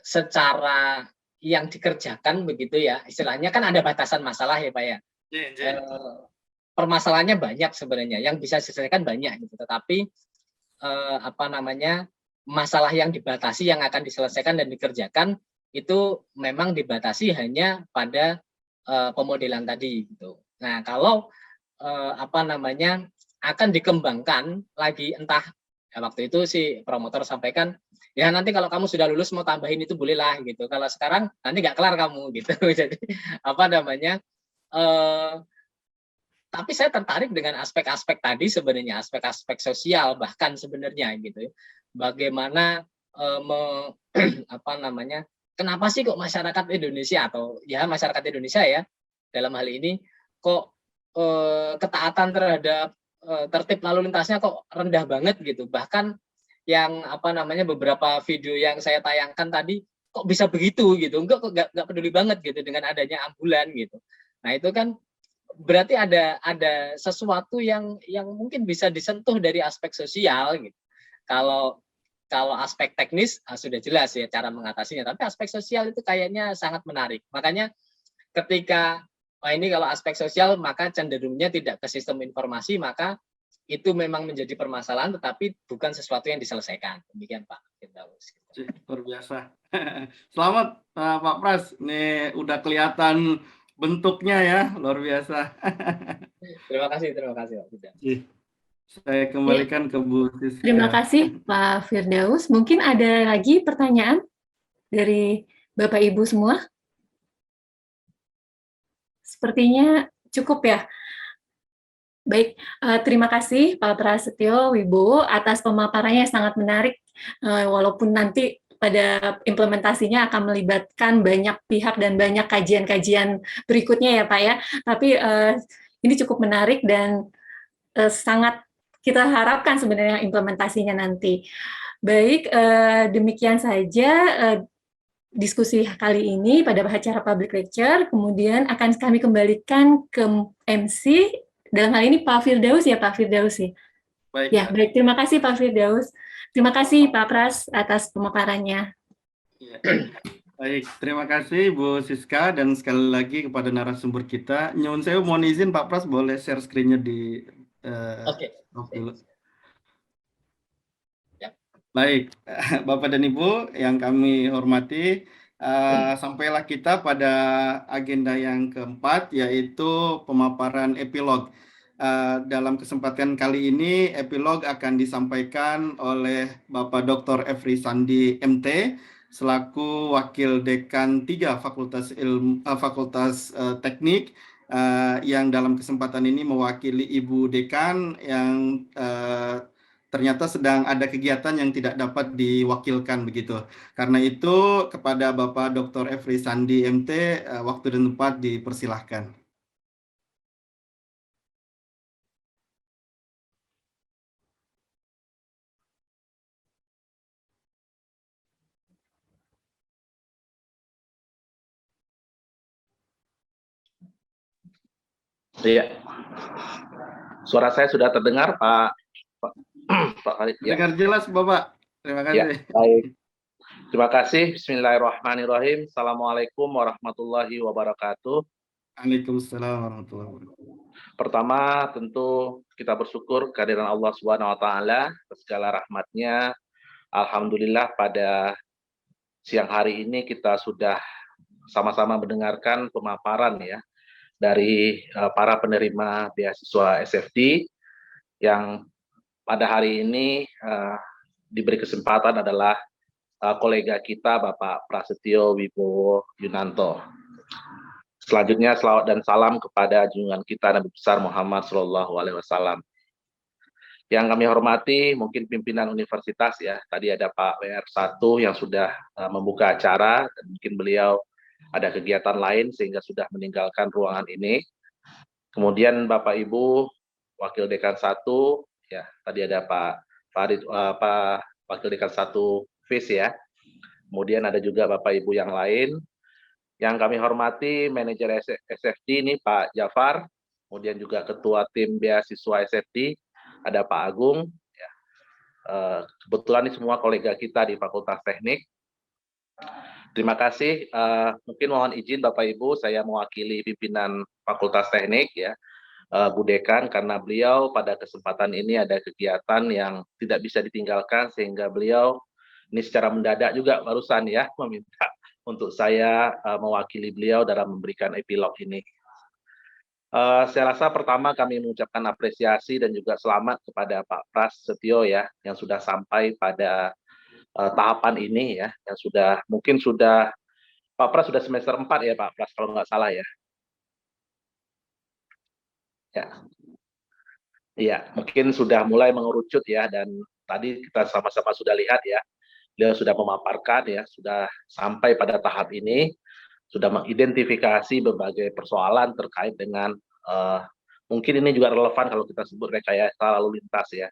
secara yang dikerjakan begitu ya, istilahnya kan ada batasan masalah ya Pak ya. Permasalahannya banyak sebenarnya, yang bisa diselesaikan banyak gitu, tetapi apa namanya, masalah yang dibatasi yang akan diselesaikan dan dikerjakan itu memang dibatasi hanya pada pemodelan tadi gitu. Nah, kalau apa namanya, akan dikembangkan lagi, entah ya, waktu itu si promotor sampaikan ya nanti kalau kamu sudah lulus mau tambahin itu bolehlah gitu, kalau sekarang nanti nggak kelar kamu gitu. Jadi apa namanya, tapi saya tertarik dengan aspek-aspek tadi sebenarnya, aspek-aspek sosial bahkan sebenarnya gitu. Bagaimana apa namanya, kenapa sih kok masyarakat Indonesia, atau ya masyarakat Indonesia ya dalam hal ini, kok ketaatan terhadap tertib lalu lintasnya kok rendah banget gitu. Bahkan yang apa namanya, beberapa video yang saya tayangkan tadi kok bisa begitu gitu, enggak peduli banget gitu dengan adanya ambulan gitu. Nah itu kan berarti ada sesuatu yang mungkin bisa disentuh dari aspek sosial gitu. Kalau aspek teknis sudah jelas ya cara mengatasinya, tapi aspek sosial itu kayaknya sangat menarik. Makanya ketika ini kalau aspek sosial maka cenderungnya tidak ke sistem informasi, maka itu memang menjadi permasalahan tetapi bukan sesuatu yang diselesaikan. Demikian Pak Firdaus. Luar biasa. Selamat Pak Pras, nih udah kelihatan bentuknya ya, luar biasa. Terima kasih Pak Firdaus. Saya kembalikan ke Bu Siska. Terima kasih Pak Firdaus. Mungkin ada lagi pertanyaan dari Bapak Ibu semua? Sepertinya cukup ya. Baik, terima kasih Pak Prasetyo Wibowo atas pemaparannya yang sangat menarik, walaupun nanti pada implementasinya akan melibatkan banyak pihak dan banyak kajian-kajian berikutnya ya Pak ya, tapi ini cukup menarik dan sangat kita harapkan sebenarnya implementasinya nanti. Baik, demikian saja diskusi kali ini pada acara public lecture, kemudian akan kami kembalikan ke MC, dalam hal ini Pak Firdaus ya, Pak Firdaus ya. Baik, Ya, baik, terima kasih Pak Firdaus. Terima kasih Pak Pras atas pemaparannya. ya. Baik, terima kasih Bu Siska dan sekali lagi kepada narasumber kita. Nyuwun sewu, mohon izin Pak Pras boleh share screen-nya di Oke. off dulu. Ya. Baik, Bapak dan Ibu yang kami hormati, sampailah kita pada agenda yang keempat, yaitu pemaparan epilog. Dalam kesempatan kali ini, epilog akan disampaikan oleh Bapak Dr. Efri Sandi, MT, selaku Wakil Dekan 3 Fakultas Teknik, yang dalam kesempatan ini mewakili Ibu Dekan yang ternyata sedang ada kegiatan yang tidak dapat diwakilkan begitu. Karena itu kepada Bapak Dr. Efri Sandi MT, waktu dan tempat dipersilahkan. Iya. Suara saya sudah terdengar, Pak Khalid. Ya. Dengar jelas, Bapak. Terima kasih. Ya, baik. Terima kasih. Bismillahirrahmanirrahim. Assalamualaikum warahmatullahi wabarakatuh. Waalaikumsalam warahmatullahi wabarakatuh. Pertama, tentu kita bersyukur kehadiran Allah Subhanahu wa taala atas segala rahmatnya. Alhamdulillah pada siang hari ini kita sudah sama-sama mendengarkan pemaparan ya dari para penerima beasiswa SFD yang pada hari ini diberi kesempatan adalah kolega kita Bapak Prasetyo Wibowo Yunanto. Selanjutnya selawat dan salam kepada junjungan kita Nabi besar Muhammad SAW. Yang kami hormati mungkin pimpinan universitas ya. Tadi ada Pak WR1 yang sudah membuka acara dan mungkin beliau ada kegiatan lain sehingga sudah meninggalkan ruangan ini. Kemudian Bapak Ibu Wakil Dekan 1 ya, tadi ada Pak Farid, Pak Wakil Dekan 1 FIS ya. Kemudian ada juga Bapak Ibu yang lain. Yang kami hormati manajer SFD ini Pak Jafar, kemudian juga ketua tim beasiswa SFD ada Pak Agung ya. Kebetulan ini semua kolega kita di Fakultas Teknik. Terima kasih. Mungkin mohon izin Bapak Ibu, saya mewakili pimpinan Fakultas Teknik ya, Bu Dekan, karena beliau pada kesempatan ini ada kegiatan yang tidak bisa ditinggalkan sehingga beliau ini secara mendadak juga barusan ya meminta untuk saya mewakili beliau dalam memberikan epilog ini. Saya rasa pertama kami mengucapkan apresiasi dan juga selamat kepada Pak Prasetyo ya yang sudah sampai pada tahapan ini ya, yang sudah mungkin sudah Pak Pras sudah semester 4 ya Pak Pras kalau nggak salah ya. Ya. Iya, mungkin sudah mulai mengerucut ya dan tadi kita sama-sama sudah lihat ya. Beliau sudah memaparkan ya, sudah sampai pada tahap ini, sudah mengidentifikasi berbagai persoalan terkait dengan mungkin ini juga relevan kalau kita sebut rekayasa lalu lintas ya,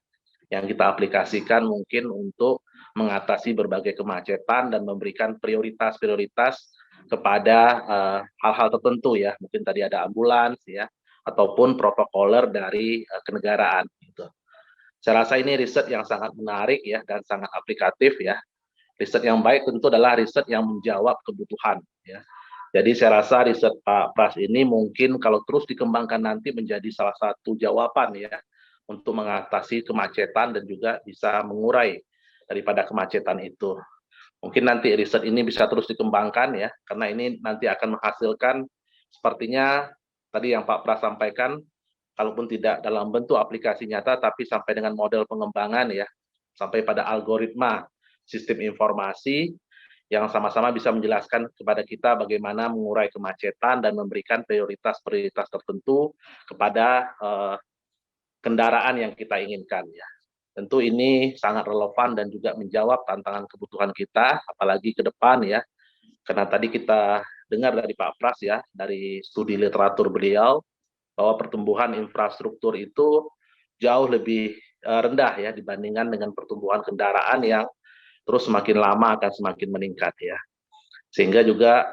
yang kita aplikasikan mungkin untuk mengatasi berbagai kemacetan dan memberikan prioritas-prioritas kepada hal-hal tertentu ya, mungkin tadi ada ambulans ya, ataupun protokoler dari kenegaraan gitu. Saya rasa ini riset yang sangat menarik ya dan sangat aplikatif ya. Riset yang baik tentu adalah riset yang menjawab kebutuhan ya. Jadi saya rasa riset Pak Pras ini mungkin kalau terus dikembangkan nanti menjadi salah satu jawaban ya untuk mengatasi kemacetan dan juga bisa mengurai daripada kemacetan itu. Mungkin nanti riset ini bisa terus dikembangkan ya, karena ini nanti akan menghasilkan sepertinya tadi yang Pak Pras sampaikan kalaupun tidak dalam bentuk aplikasi nyata, tapi sampai dengan model pengembangan ya, sampai pada algoritma sistem informasi yang sama-sama bisa menjelaskan kepada kita bagaimana mengurai kemacetan dan memberikan prioritas-prioritas tertentu kepada kendaraan yang kita inginkan ya. Tentu ini sangat relevan dan juga menjawab tantangan kebutuhan kita, apalagi ke depan ya. Karena tadi kita dengar dari Pak Pras ya, dari studi literatur beliau, bahwa pertumbuhan infrastruktur itu jauh lebih rendah ya dibandingkan dengan pertumbuhan kendaraan yang terus semakin lama akan semakin meningkat ya. Sehingga juga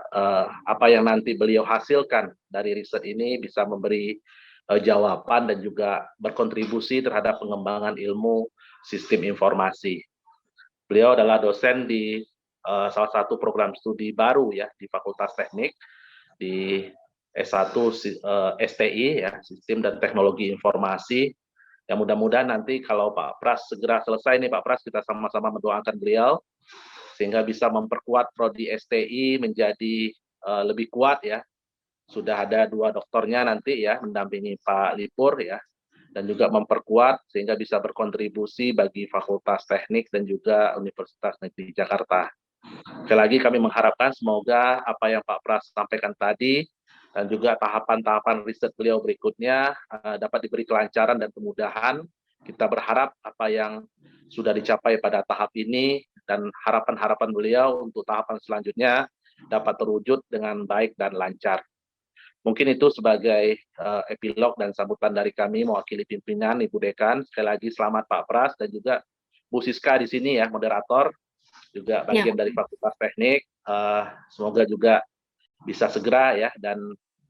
apa yang nanti beliau hasilkan dari riset ini bisa memberi jawaban dan juga berkontribusi terhadap pengembangan ilmu sistem informasi. Beliau adalah dosen di salah satu program studi baru ya di Fakultas Teknik di S1 STI ya, Sistem dan Teknologi Informasi. Yang mudah-mudahan nanti kalau Pak Pras segera selesai nih Pak Pras, kita sama-sama mendoakan beliau sehingga bisa memperkuat prodi STI menjadi lebih kuat ya. Sudah ada 2 doktornya nanti ya mendampingi Pak Lipur ya, dan juga memperkuat sehingga bisa berkontribusi bagi Fakultas Teknik dan juga Universitas Negeri Jakarta. Sekali lagi kami mengharapkan semoga apa yang Pak Pras sampaikan tadi dan juga tahapan-tahapan riset beliau berikutnya dapat diberi kelancaran dan kemudahan. Kita berharap apa yang sudah dicapai pada tahap ini dan harapan-harapan beliau untuk tahapan selanjutnya dapat terwujud dengan baik dan lancar. Mungkin itu sebagai epilog dan sambutan dari kami mewakili pimpinan Ibu Dekan. Sekali lagi selamat Pak Pras dan juga Bu Siska di sini ya, moderator, juga bagian dari Fakultas Teknik. Semoga juga bisa segera ya, dan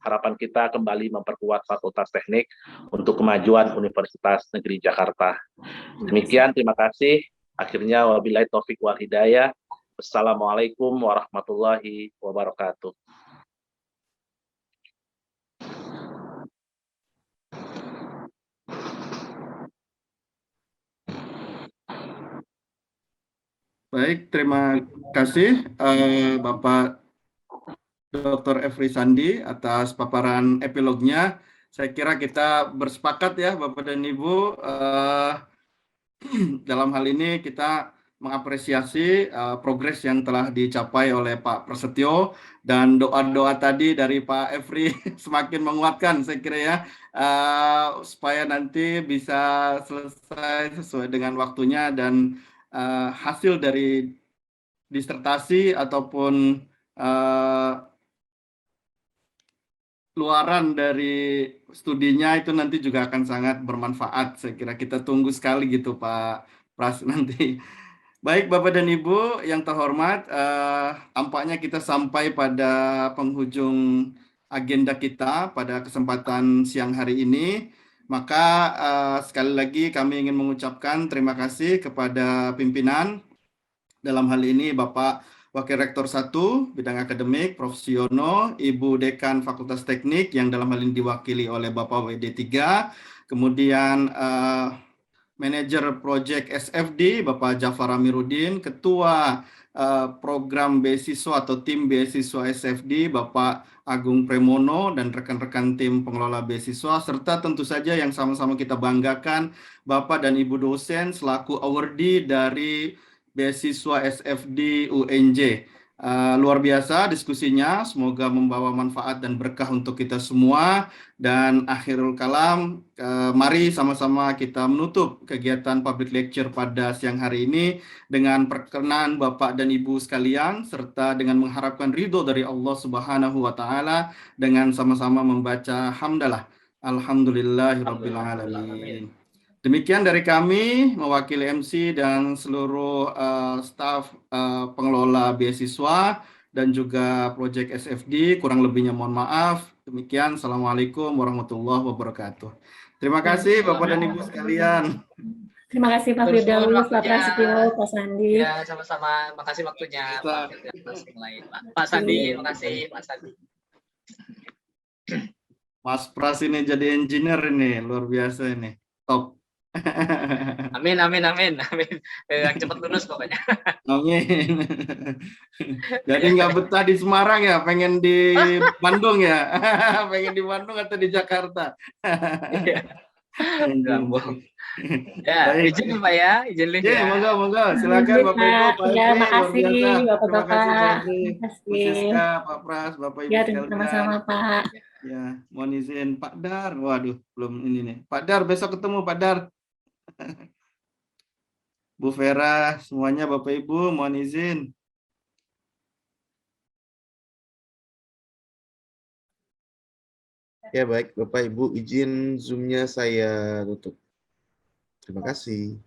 harapan kita kembali memperkuat Fakultas Teknik untuk kemajuan Universitas Negeri Jakarta. Demikian, terima kasih. Akhirnya wabillahi taufik wal hidayah. Wassalamualaikum warahmatullahi wabarakatuh. Baik, terima kasih Bapak Dr. Efri Sandi atas paparan epilognya. Saya kira kita bersepakat ya Bapak dan Ibu, dalam hal ini kita mengapresiasi progres yang telah dicapai oleh Pak Prasetyo, dan doa-doa tadi dari Pak Efri semakin menguatkan saya kira ya, supaya nanti bisa selesai sesuai dengan waktunya dan hasil dari disertasi ataupun luaran dari studinya itu nanti juga akan sangat bermanfaat. Saya kira kita tunggu sekali gitu Pak Pras nanti. Baik Bapak dan Ibu yang terhormat, tampaknya kita sampai pada penghujung agenda kita pada kesempatan siang hari ini. Maka sekali lagi kami ingin mengucapkan terima kasih kepada pimpinan, dalam hal ini Bapak Wakil Rektor 1 Bidang Akademik, Prof. Siono, Ibu Dekan Fakultas Teknik yang dalam hal ini diwakili oleh Bapak WD3, kemudian Manajer Project SFD Bapak Jafar Amiruddin, Ketua Program Beasiswa atau Tim Beasiswa SFD Bapak Agung Premono dan rekan-rekan tim pengelola beasiswa, serta tentu saja yang sama-sama kita banggakan Bapak dan Ibu dosen selaku awardee dari beasiswa SFD UNJ. Luar biasa diskusinya, semoga membawa manfaat dan berkah untuk kita semua. Dan akhirul kalam, mari sama-sama kita menutup kegiatan public lecture pada siang hari ini dengan perkenan Bapak dan Ibu sekalian, serta dengan mengharapkan ridho dari Allah Subhanahu wa Ta'ala, dengan sama-sama membaca hamdalah alhamdulillahirabbil alamin. Demikian dari kami mewakili MC dan seluruh staf pengelola beasiswa dan juga Project SFD. Kurang lebihnya mohon maaf. Demikian, Assalamualaikum warahmatullahi wabarakatuh. Terima kasih Bapak dan Ibu sekalian. Terima kasih Pak Firdaus, Pak Prasetyo, Pak Sandi. Ya, sama-sama. Makasih waktunya Pak Firdaus. Pak Sandi, makasih Pak Sandi. Mas Pras ini jadi engineer ini, luar biasa ini. Top. Amin, amin, amin, amin. Yang cepat lulus pokoknya. Amin. Jadi nggak betah di Semarang ya, pengen di Bandung ya? Pengen di Bandung atau di Jakarta? Gambung. Ya, Baik. izin Pak ya, izin lift Ya, ya. monggo. Silakan Bapak Ibu, Pak Ya, Efri, luar makasih biasa. Terima kasih Pak Bapak-bapak. Efri, Bu Makasih. Siska, Pak Pras, Bapak Ibu Ya, sekalian. sama-sama Pak. Ya, mohon izin Pak Dar. Waduh, belum ini nih. Pak Dar, besok ketemu Pak Dar. Bu Vera, semuanya Bapak Ibu, mohon izin. Ya baik, Bapak Ibu izin Zoom-nya saya tutup. Terima kasih.